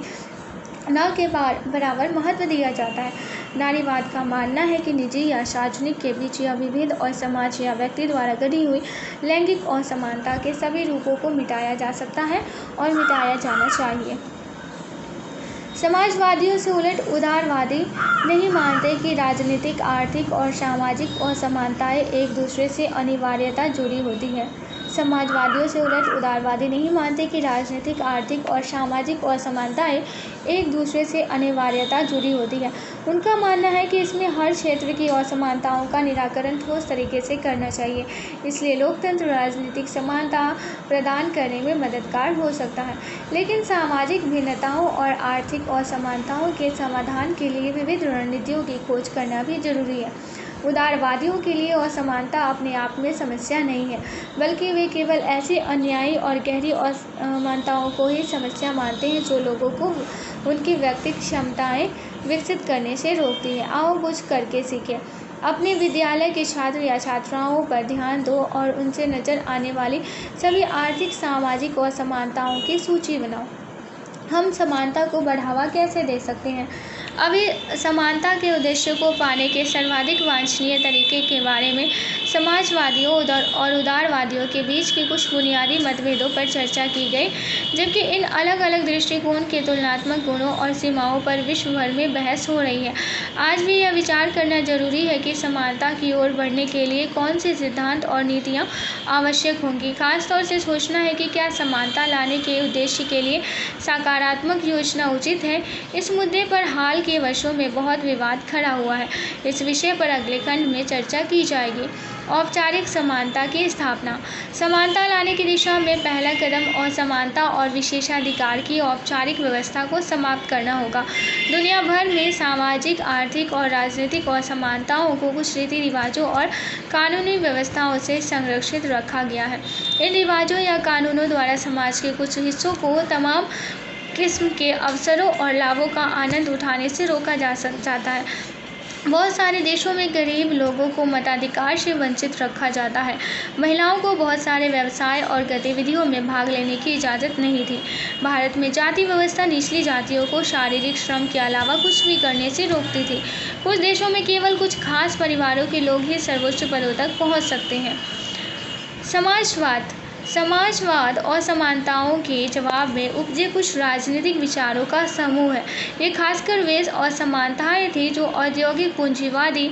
न के बराबर महत्व दिया जाता है। नारीवाद का मानना है कि निजी या सार्वजनिक के बीच यह विभेद और समाज या व्यक्ति द्वारा गढ़ी हुई लैंगिक असमानता के सभी रूपों को मिटाया जा सकता है और मिटाया जाना चाहिए। समाजवादियों से उलट उदारवादी नहीं मानते कि राजनीतिक, आर्थिक और सामाजिक असमानताएं एक दूसरे से अनिवार्यता जुड़ी होती है। समाजवादियों से उलट उदारवादी नहीं मानते कि राजनीतिक, आर्थिक और सामाजिक असमानताएं एक दूसरे से अनिवार्यता जुड़ी होती है। उनका मानना है कि इसमें हर क्षेत्र की असमानताओं का निराकरण ठोस तरीके से करना चाहिए। इसलिए लोकतंत्र राजनीतिक समानता प्रदान करने में मददगार हो सकता है, लेकिन सामाजिक भिन्नताओं और आर्थिक असमानताओं के समाधान के लिए विविध रणनीतियों की खोज करना भी जरूरी है। उदारवादियों के लिए असमानता अपने आप में समस्या नहीं है, बल्कि वे केवल ऐसी अन्यायी और गहरी असमानताओं को ही समस्या मानते हैं जो लोगों को उनकी व्यक्तिगत क्षमताएं विकसित करने से रोकती है। आओ कुछ करके सीखें। अपने विद्यालय के छात्र या छात्राओं पर ध्यान दो और उनसे नज़र आने वाली सभी आर्थिक, सामाजिक असमानताओं की सूची बनाओ। हम समानता को बढ़ावा कैसे दे सकते हैं? अभी समानता के उद्देश्य को पाने के सर्वाधिक वांछनीय तरीके के बारे में समाजवादियों और उदारवादियों के बीच के कुछ बुनियादी मतभेदों पर चर्चा की गई, जबकि इन अलग अलग दृष्टिकोण के तुलनात्मक गुणों और सीमाओं पर विश्व भर में बहस हो रही है। आज भी यह विचार करना जरूरी है कि समानता की ओर बढ़ने के लिए कौन से सिद्धांत और नीतियाँ आवश्यक होंगी। खासतौर से सोचना है कि क्या समानता लाने के उद्देश्य के लिए सकारात्मक योजना उचित है। इस मुद्दे पर हाल के वर्षों में बहुत विवाद खड़ा हुआ है। इस विषय पर अगले खंड में चर्चा की जाएगी। औपचारिक समानता की स्थापना। समानता लाने की दिशा में पहला कदम असमानता और विशेषाधिकार की औपचारिक व्यवस्था को समाप्त करना होगा। दुनिया भर में सामाजिक, आर्थिक और राजनीतिक असमानताओं को कुछ रीति रिवाजों और कानूनी व्यवस्थाओं से संरक्षित रखा गया है। इन रिवाजों या कानूनों द्वारा समाज के कुछ हिस्सों को तमाम किस्म के अवसरों और लाभों का आनंद उठाने से रोका जाता है। बहुत सारे देशों में गरीब लोगों को मताधिकार से वंचित रखा जाता है। महिलाओं को बहुत सारे व्यवसाय और गतिविधियों में भाग लेने की इजाज़त नहीं थी। भारत में जाति व्यवस्था निचली जातियों को शारीरिक श्रम के अलावा कुछ भी करने से रोकती थी। कुछ देशों में केवल कुछ खास परिवारों के लोग ही सर्वोच्च पदों तक पहुँच सकते हैं। समाजवाद असमानताओं के जवाब में उपजे कुछ राजनीतिक विचारों का समूह है। ये खासकर वे असमानताएं थी जो औद्योगिक पूंजीवादी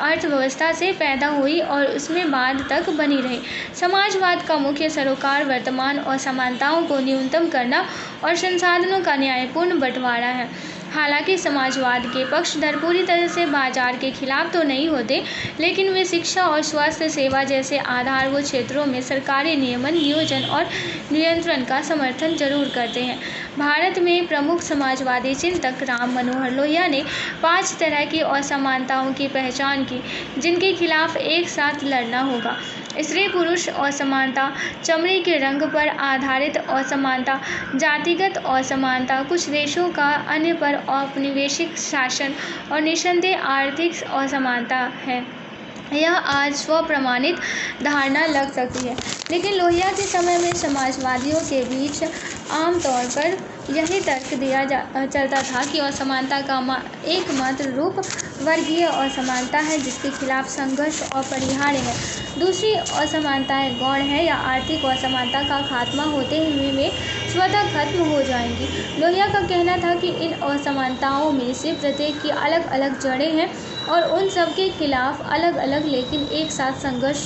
अर्थव्यवस्था से पैदा हुई और उसमें बाद तक बनी रही। समाजवाद का मुख्य सरोकार वर्तमान असमानताओं को न्यूनतम करना और संसाधनों का न्यायपूर्ण बंटवारा है। हालांकि समाजवाद के पक्षधर पूरी तरह से बाजार के खिलाफ तो नहीं होते, लेकिन वे शिक्षा और स्वास्थ्य सेवा जैसे आधारभूत क्षेत्रों में सरकारी नियमन, नियोजन और नियंत्रण का समर्थन जरूर करते हैं। भारत में प्रमुख समाजवादी चिंतक राम मनोहर लोहिया ने 5 तरह की असमानताओं की पहचान की, जिनके खिलाफ एक साथ लड़ना होगा। स्त्री पुरुष असमानता, चमड़ी के रंग पर आधारित असमानता, जातिगत असमानता, कुछ देशों का अन्य पर औपनिवेशिक शासन और निस्संदेह आर्थिक असमानता है। यह आज स्वप्रमाणित धारणा लग सकती है, लेकिन लोहिया के समय में समाजवादियों के बीच आमतौर पर यही तर्क दिया चलता था कि असमानता का एकमात्र रूप वर्गीय असमानता है, जिसके खिलाफ संघर्ष अपरिहार्य है। दूसरी असमानताएं गौण है या आर्थिक असमानता का खात्मा होते हुए वे स्वतः खत्म हो जाएंगी। लोहिया का कहना था कि इन असमानताओं में से प्रत्येक की अलग अलग जड़ें हैं और उन सब के खिलाफ अलग अलग लेकिन एक साथ संघर्ष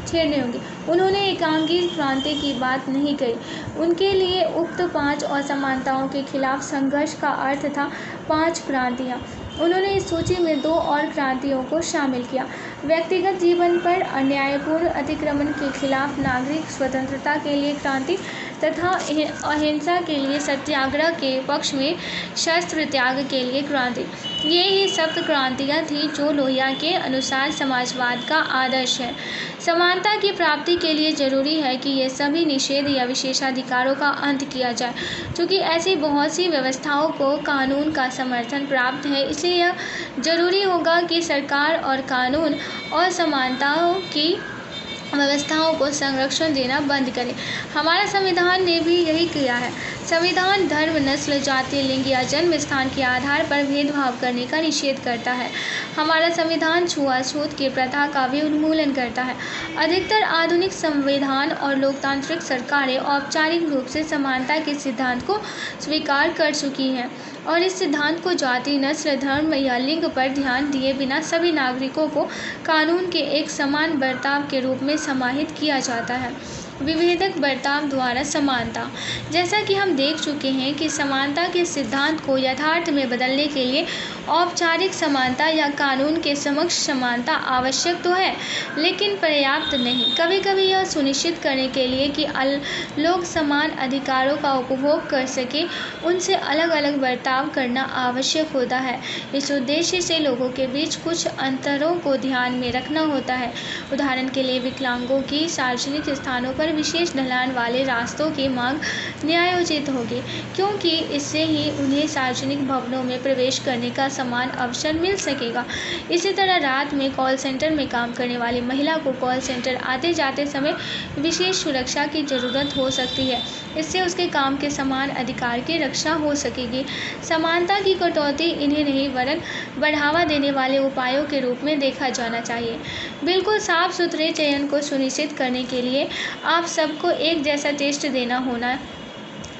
छेड़ने होंगे। उन्होंने एकांगी क्रांति की बात नहीं कही। उनके लिए उक्त 5 असमानताओं के खिलाफ संघर्ष का अर्थ था 5 क्रांतियाँ। उन्होंने इस सूची में 2 और क्रांतियों को शामिल किया: व्यक्तिगत जीवन पर अन्यायपूर्ण अतिक्रमण के खिलाफ नागरिक स्वतंत्रता के लिए क्रांति तथा अहिंसा के लिए सत्याग्रह के पक्ष में शस्त्र त्याग के लिए क्रांति। ये ही सप्त क्रांतियाँ थीं जो लोहिया के अनुसार समाजवाद का आदर्श है। समानता की प्राप्ति के लिए जरूरी है कि ये सभी निषेध या विशेषाधिकारों का अंत किया जाए। चूँकि ऐसी बहुत सी व्यवस्थाओं को कानून का समर्थन प्राप्त है, इसलिए यह जरूरी होगा कि सरकार और कानून असमानताओं की व्यवस्थाओं को संरक्षण देना बंद करें। हमारा संविधान ने भी यही किया है। संविधान धर्म, नस्ल, जाति, लिंग या जन्म स्थान के आधार पर भेदभाव करने का निषेध करता है। हमारा संविधान छुआछूत की प्रथा का भी उन्मूलन करता है। अधिकतर आधुनिक संविधान और लोकतांत्रिक सरकारें औपचारिक रूप से समानता के सिद्धांत को स्वीकार कर चुकी हैं और इस सिद्धांत को जाति, नस्ल, धर्म या लिंग पर ध्यान दिए बिना सभी नागरिकों को कानून के एक समान बर्ताव के रूप में समाहित किया जाता है। विभेदक बर्ताव द्वारा समानता। जैसा कि हम देख चुके हैं कि समानता के सिद्धांत को यथार्थ में बदलने के लिए औपचारिक समानता या कानून के समक्ष समानता आवश्यक तो है, लेकिन पर्याप्त नहीं। कभी कभी यह सुनिश्चित करने के लिए कि लोग समान अधिकारों का उपभोग कर सकें, उनसे अलग अलग बर्ताव करना आवश्यक होता है। इस उद्देश्य से लोगों के बीच कुछ अंतरों को ध्यान में रखना होता है। उदाहरण के लिए विकलांगों की सार्वजनिक स्थानों पर विशेष ढलान वाले रास्तों की मांग न्यायोचित होगी, क्योंकि इससे ही उन्हें सार्वजनिक भवनों में प्रवेश करने का समान अवसर मिल सकेगा। इसी तरह रात में कॉल सेंटर में काम करने वाली महिला को कॉल सेंटर आते जाते समय विशेष सुरक्षा की जरूरत हो सकती है। इससे उसके काम के समान अधिकार की रक्षा हो सकेगी। समानता की कटौती इन्हें नहीं वरन बढ़ावा देने वाले उपायों के रूप में देखा जाना चाहिए। बिल्कुल साफ सुथरे चयन को सुनिश्चित करने के लिए आप सबको एक जैसा टेस्ट देना होना,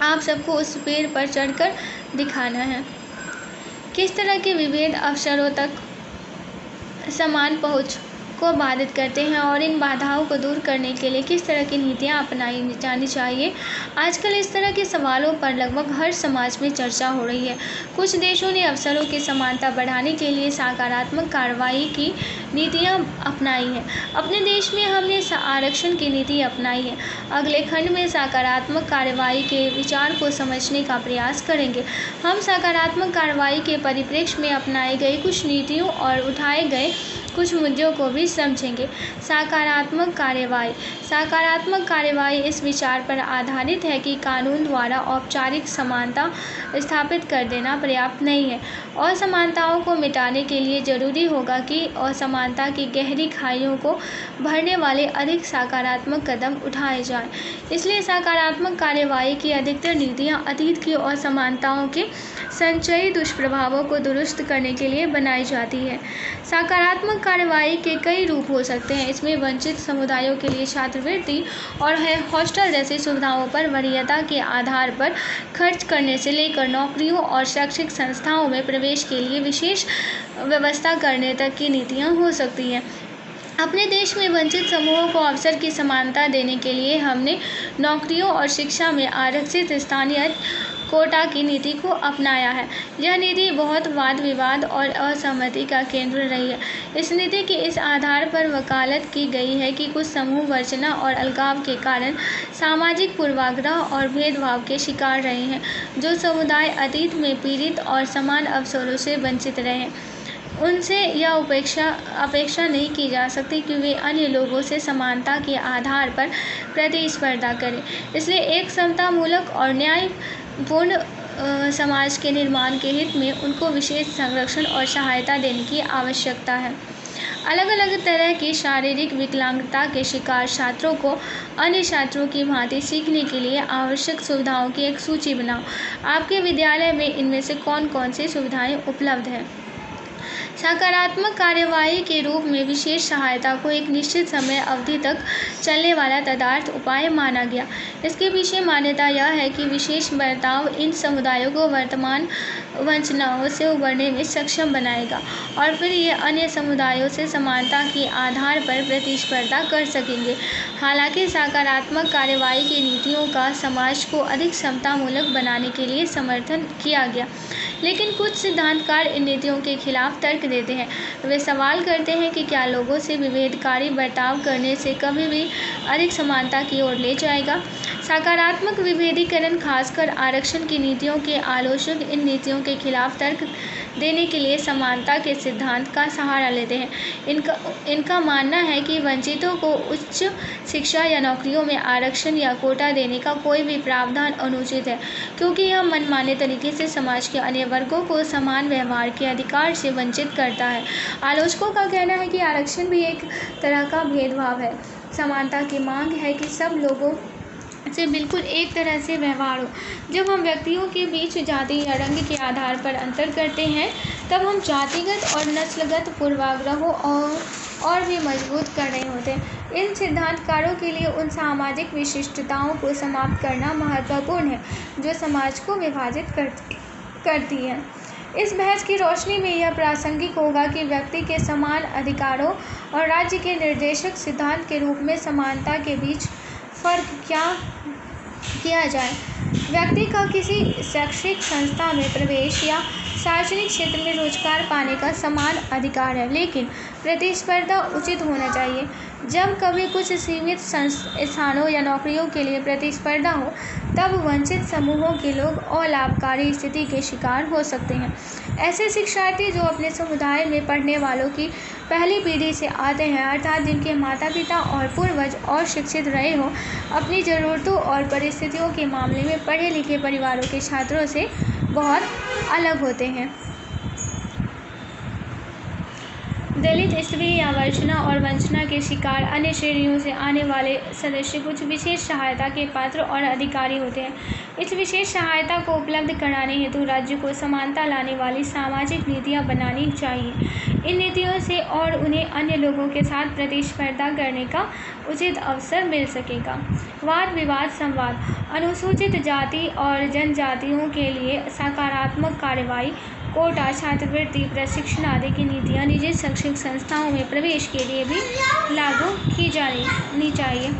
आप सबको उस पेड़ पर चढ़कर दिखाना है। किस तरह के विभेद अवसरों तक समान पहुंच को बाधित करते हैं और इन बाधाओं को दूर करने के लिए किस तरह की नीतियां अपनाई जानी चाहिए। आजकल इस तरह के सवालों पर लगभग हर समाज में चर्चा हो रही है। कुछ देशों ने अवसरों की समानता बढ़ाने के लिए सकारात्मक कार्रवाई की नीतियां अपनाई हैं। अपने देश में हमने आरक्षण की नीति अपनाई है। अगले खंड में सकारात्मक कार्रवाई के विचार को समझने का प्रयास करेंगे। हम सकारात्मक कार्रवाई के परिप्रेक्ष्य में अपनाई गई कुछ नीतियों और उठाए गए कुछ मुद्दों को भी समझेंगे। सकारात्मक कार्यवाही इस विचार पर आधारित है कि कानून द्वारा औपचारिक समानता स्थापित कर देना पर्याप्त नहीं है। असमानताओं को मिटाने के लिए जरूरी होगा कि असमानता की गहरी खाइयों को भरने वाले अधिक सकारात्मक कदम उठाए जाएं। इसलिए सकारात्मक कार्यवाही की अधिकतर नीतियां अतीत की असमानताओं के संचयी दुष्प्रभावों को दुरुस्त करने के लिए बनाई जाती है। सकारात्मक कार्यवाही के कई रूप हो सकते हैं। इसमें वंचित समुदायों के लिए छात्रवृत्ति और हॉस्टल जैसी सुविधाओं पर वरीयता के आधार पर खर्च करने से लेकर नौकरियों और शैक्षिक संस्थाओं में प्रवेश के लिए विशेष व्यवस्था करने तक की नीतियां हो सकती हैं। अपने देश में वंचित समूहों को अवसर की समानता देने के लिए हमने नौकरियों और शिक्षा में आरक्षित स्थानीय कोटा की नीति को अपनाया है। यह नीति बहुत वाद विवाद और असहमति का केंद्र रही है। इस नीति के इस आधार पर वकालत की गई है कि कुछ समूह वंचना और अलगाव के कारण सामाजिक पूर्वाग्रह और भेदभाव के शिकार रहे हैं। जो समुदाय अतीत में पीड़ित और समान अवसरों से वंचित रहे हैं, उनसे यह अपेक्षा नहीं की जा सकती कि वे अन्य लोगों से समानता के आधार पर प्रतिस्पर्धा करें। इसलिए एक समतामूलक और न्यायपूर्ण समाज के निर्माण के हित में उनको विशेष संरक्षण और सहायता देने की आवश्यकता है। अलग अलग तरह की शारीरिक विकलांगता के शिकार छात्रों को अन्य छात्रों की भांति सीखने के लिए आवश्यक सुविधाओं की एक सूची बनाओ। आपके विद्यालय में इनमें से कौन कौन सी सुविधाएं उपलब्ध हैं? सकारात्मक कार्यवाही के रूप में विशेष सहायता को एक निश्चित समय अवधि तक चलने वाला तदर्थ उपाय माना गया। इसके पीछे मान्यता यह है कि विशेष बर्ताव इन समुदायों को वर्तमान वंचनाओं से उबरने में सक्षम बनाएगा और फिर ये अन्य समुदायों से समानता के आधार पर प्रतिस्पर्धा कर सकेंगे। हालांकि सकारात्मक कार्यवाही की नीतियों का समाज को अधिक समतामूलक बनाने के लिए समर्थन किया गया, लेकिन कुछ सिद्धांतकार इन नीतियों के खिलाफ तर्क देते हैं। वे सवाल करते हैं कि क्या लोगों से विभेदकारी बर्ताव करने से कभी भी अधिक समानता की ओर ले जाएगा। सकारात्मक विभेदीकरण, खासकर आरक्षण की नीतियों के आलोचक इन नीतियों के खिलाफ तर्क देने के लिए समानता के सिद्धांत का सहारा लेते हैं। इनका मानना है कि वंचितों को उच्च शिक्षा या नौकरियों में आरक्षण या कोटा देने का कोई भी प्रावधान अनुचित है, क्योंकि यह मनमाने तरीके से समाज के अन्य वर्गों को समान व्यवहार के अधिकार से वंचित करता है। आलोचकों का कहना है कि आरक्षण भी एक तरह का भेदभाव है। समानता की मांग है कि सब लोगों से बिल्कुल एक तरह से व्यवहार हो। जब हम व्यक्तियों के बीच जाति या रंग के आधार पर अंतर करते हैं, तब हम जातिगत और नस्लगत पूर्वाग्रहों और भी मजबूत कर रहे होते हैं। इन सिद्धांतकारों के लिए उन सामाजिक विशिष्टताओं को समाप्त करना महत्वपूर्ण है जो समाज को विभाजित करती है। इस बहस की रोशनी में यह प्रासंगिक होगा कि व्यक्ति के समान अधिकारों और राज्य के निर्देशक सिद्धांत के रूप में समानता के बीच फ़र्क क्या किया जाए। व्यक्ति का किसी शैक्षिक संस्था में प्रवेश या सार्वजनिक क्षेत्र में रोजगार पाने का समान अधिकार है, लेकिन प्रतिस्पर्धा उचित होना चाहिए। जब कभी कुछ सीमित स्थानों या नौकरियों के लिए प्रतिस्पर्धा हो, तब वंचित समूहों के लोग अलाभकारी स्थिति के शिकार हो सकते हैं। ऐसे शिक्षार्थी जो अपने समुदाय में पढ़ने वालों की पहली पीढ़ी से आते हैं, अर्थात जिनके माता पिता और पूर्वज और शिक्षित रहे हों, अपनी ज़रूरतों और परिस्थितियों के मामले में पढ़े लिखे परिवारों के छात्रों से बहुत अलग होते हैं। दलित, स्त्री या वंचना और वंचना के शिकार अन्य श्रेणियों से आने वाले सदस्य कुछ विशेष सहायता के पात्र और अधिकारी होते हैं। इस विशेष सहायता को उपलब्ध कराने हेतु राज्य को समानता लाने वाली सामाजिक नीतियाँ बनानी चाहिए। इन नीतियों से और उन्हें अन्य लोगों के साथ प्रतिस्पर्धा करने का उचित अवसर मिल सकेगा। वाद विवाद संवाद, अनुसूचित जाति और जनजातियों के लिए सकारात्मक कार्रवाई, कोटा, छात्रवृत्ति, प्रशिक्षण आदि की नीतियाँ निजी शैक्षिक संस्थाओं में प्रवेश के लिए भी लागू की जानी चाहिए।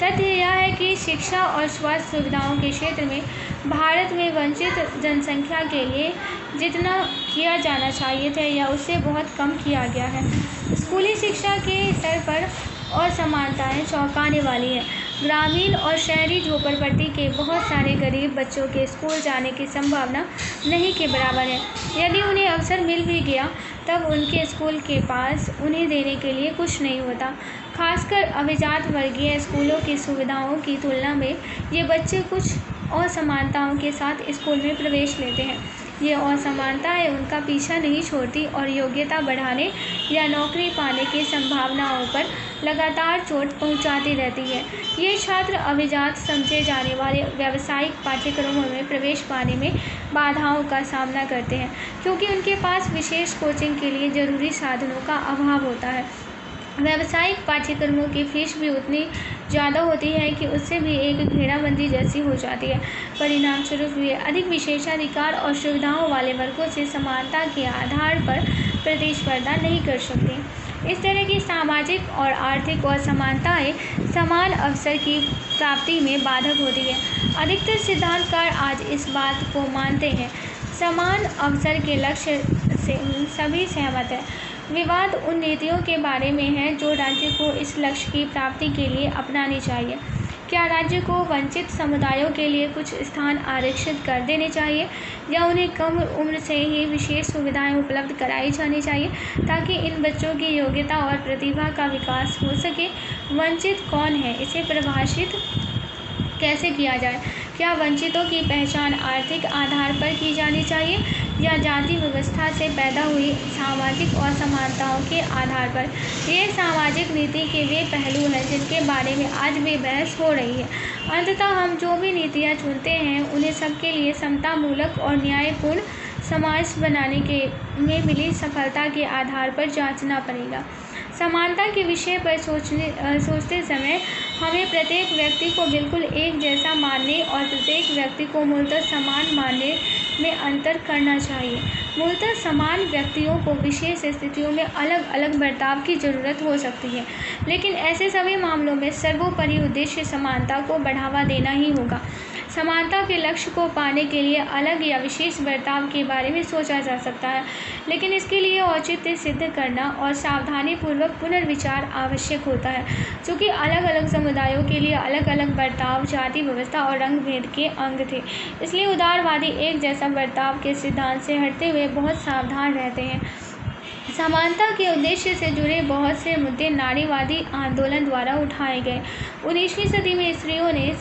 तथ्य यह है कि शिक्षा और स्वास्थ्य सुविधाओं के क्षेत्र में भारत में वंचित जनसंख्या के लिए जितना किया जाना चाहिए था या उससे बहुत कम किया गया है। स्कूली शिक्षा के स्तर पर असमानताएं चौंकाने वाली है। ग्रामीण और शहरी झोपड़पट्टी के बहुत सारे गरीब बच्चों के स्कूल जाने की संभावना नहीं के बराबर है। यदि उन्हें अवसर मिल भी गया, तब उनके स्कूल के पास उन्हें देने के लिए कुछ नहीं होता। खासकर अभिजात वर्गीय स्कूलों की सुविधाओं की तुलना में ये बच्चे कुछ असमानताओं के साथ स्कूल में प्रवेश लेते हैं। ये असमानताएं उनका पीछा नहीं छोड़ती और योग्यता बढ़ाने या नौकरी पाने की संभावनाओं पर लगातार चोट पहुंचाती रहती है। ये छात्र अभिजात समझे जाने वाले व्यावसायिक पाठ्यक्रमों में प्रवेश पाने में बाधाओं का सामना करते हैं, क्योंकि उनके पास विशेष कोचिंग के लिए ज़रूरी साधनों का अभाव होता है। व्यावसायिक पाठ्यक्रमों की फीस भी उतनी ज़्यादा होती है कि उससे भी एक घेराबंदी जैसी हो जाती है। परिणाम स्वरूप वे अधिक विशेषाधिकार और सुविधाओं वाले वर्गों से समानता के आधार पर प्रतिस्पर्धा नहीं कर सकते। इस तरह की सामाजिक और आर्थिक असमानताएं समान अवसर की प्राप्ति में बाधक होती है। अधिकतर सिद्धांतकार आज इस बात को मानते हैं। समान अवसर के लक्ष्य से सभी सहमत हैं। विवाद उन नीतियों के बारे में है जो राज्य को इस लक्ष्य की प्राप्ति के लिए अपनानी चाहिए। क्या राज्य को वंचित समुदायों के लिए कुछ स्थान आरक्षित कर देने चाहिए या उन्हें कम उम्र से ही विशेष सुविधाएं उपलब्ध कराई जानी चाहिए ताकि इन बच्चों की योग्यता और प्रतिभा का विकास हो सके? वंचित कौन है, इसे परिभाषित कैसे किया जाए? क्या वंचितों की पहचान आर्थिक आधार पर की जानी चाहिए या जाति व्यवस्था से पैदा हुई सामाजिक असमानताओं के आधार पर? ये सामाजिक नीति के वे पहलू हैं जिनके बारे में आज भी बहस हो रही है। अंततः हम जो भी नीतियाँ चुनते हैं उन्हें सबके लिए समतामूलक और न्यायपूर्ण समाज बनाने में मिली सफलता के आधार पर जांचना पड़ेगा। समानता के विषय पर सोचते समय हमें प्रत्येक व्यक्ति को बिल्कुल एक जैसा मानने और प्रत्येक व्यक्ति को मूलतः समान मानने में अंतर करना चाहिए। मूलतः समान व्यक्तियों को विशेष स्थितियों में अलग अलग बर्ताव की ज़रूरत हो सकती है, लेकिन ऐसे सभी मामलों में सर्वोपरि उद्देश्य समानता को बढ़ावा देना ही होगा। समानता के लक्ष्य को पाने के लिए अलग या विशेष बर्ताव के बारे में सोचा जा सकता है, लेकिन इसके लिए औचित्य सिद्ध करना और सावधानीपूर्वक पुनर्विचार आवश्यक होता है। चूँकि अलग अलग समुदायों के लिए अलग अलग बर्ताव, जाति व्यवस्था और रंग भेद के अंग थे, इसलिए उदारवादी एक जैसा बर्ताव के सिद्धांत से हटते हुए बहुत सावधान रहते हैं। समानता के उद्देश्य से जुड़े बहुत से मुद्दे नारीवादी आंदोलन द्वारा उठाए गए। 19वीं सदी में स्त्रियों ने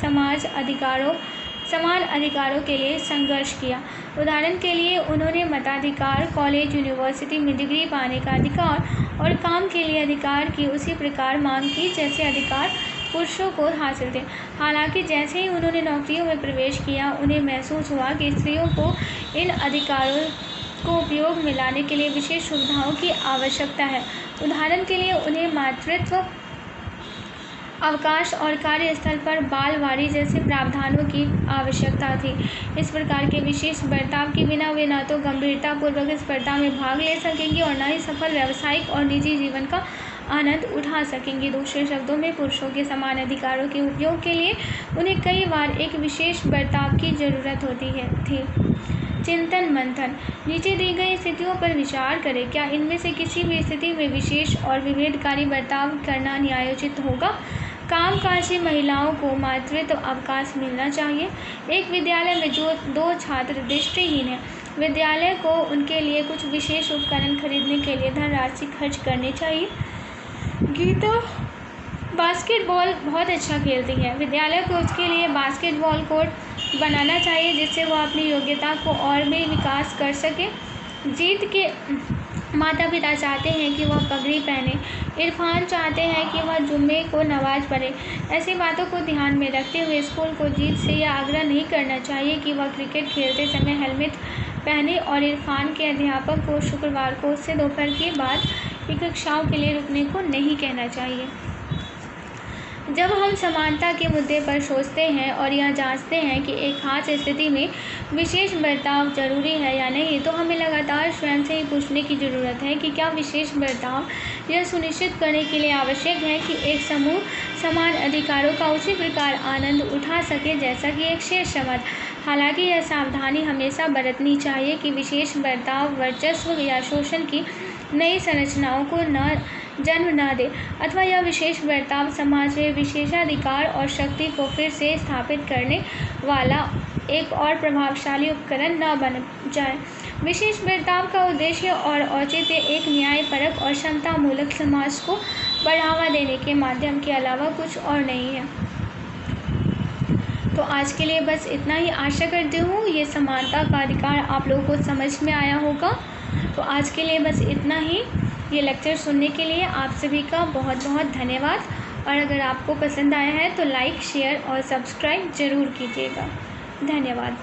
समान अधिकारों के लिए संघर्ष किया। उदाहरण के लिए उन्होंने मताधिकार, कॉलेज यूनिवर्सिटी में डिग्री पाने का अधिकार और काम के लिए अधिकार की उसी प्रकार मांग की जैसे अधिकार पुरुषों को हासिल थे। हालांकि जैसे ही उन्होंने नौकरियों में प्रवेश किया, उन्हें महसूस हुआ कि स्त्रियों को इन अधिकारों को उपयोग में लाने के लिए विशेष सुविधाओं की आवश्यकता है। उदाहरण के लिए उन्हें मातृत्व अवकाश और कार्यस्थल पर बालवाड़ी जैसे प्रावधानों की आवश्यकता थी। इस प्रकार के विशेष बर्ताव के बिना वे न तो गंभीरतापूर्वक स्पर्धा में भाग ले सकेंगी और न ही सफल व्यावसायिक और निजी जीवन का आनंद उठा सकेंगी। दूसरे शब्दों में, पुरुषों के समान अधिकारों के उपयोग के लिए उन्हें कई बार एक विशेष बर्ताव की ज़रूरत होती थी। चिंतन मंथन। नीचे दी गई स्थितियों पर विचार करें। क्या इनमें से किसी भी स्थिति में विशेष और विभेदकारी बर्ताव करना न्यायोचित होगा? कामकाजी महिलाओं को मातृत्व अवकाश मिलना चाहिए। एक विद्यालय में जो 2 छात्र दृष्टिहीन हैं, विद्यालय को उनके लिए कुछ विशेष उपकरण खरीदने के लिए धनराशि खर्च करनी चाहिए। गीता बास्केटबॉल बहुत अच्छा खेलती है। विद्यालय को उसके लिए बास्केटबॉल कोर्ट बनाना चाहिए जिससे वह अपनी योग्यता को और भी विकास कर सके। जीत के माता पिता चाहते हैं कि वह पगड़ी पहने। इरफान चाहते हैं कि वह जुम्मे को नमाज पढ़े। ऐसी बातों को ध्यान में रखते हुए स्कूल को जीत से यह आग्रह नहीं करना चाहिए कि वह क्रिकेट खेलते समय हेलमेट पहने और इरफान के अध्यापक को शुक्रवार को उससे दोपहर के बाद की कक्षाओं के लिए रुकने को नहीं कहना चाहिए। जब हम समानता के मुद्दे पर सोचते हैं और यह जांचते हैं कि एक खास स्थिति में विशेष बर्ताव जरूरी है या नहीं, तो हमें लगातार स्वयं से ही पूछने की ज़रूरत है कि क्या विशेष बर्ताव यह सुनिश्चित करने के लिए आवश्यक है कि एक समूह समान अधिकारों का उसी प्रकार आनंद उठा सके जैसा कि एक शेष समाज। हालांकि यह सावधानी हमेशा बरतनी चाहिए कि विशेष बर्ताव वर्चस्व या शोषण की नई संरचनाओं को जन्म न दे, अथवा यह विशेष बर्ताव समाज में विशेषाधिकार और शक्ति को फिर से स्थापित करने वाला एक और प्रभावशाली उपकरण न बन जाए। विशेष बर्ताव का उद्देश्य और औचित्य एक न्यायपरक और समतामूलक समाज को बढ़ावा देने के माध्यम के अलावा कुछ और नहीं है। तो आज के लिए बस इतना ही। आशा करती हूँ ये समानता का अधिकार आप लोगों को समझ में आया होगा। तो आज के लिए बस इतना ही। ये लेक्चर सुनने के लिए आप सभी का बहुत बहुत धन्यवाद। और अगर आपको पसंद आया है तो लाइक, शेयर और सब्सक्राइब ज़रूर कीजिएगा। धन्यवाद।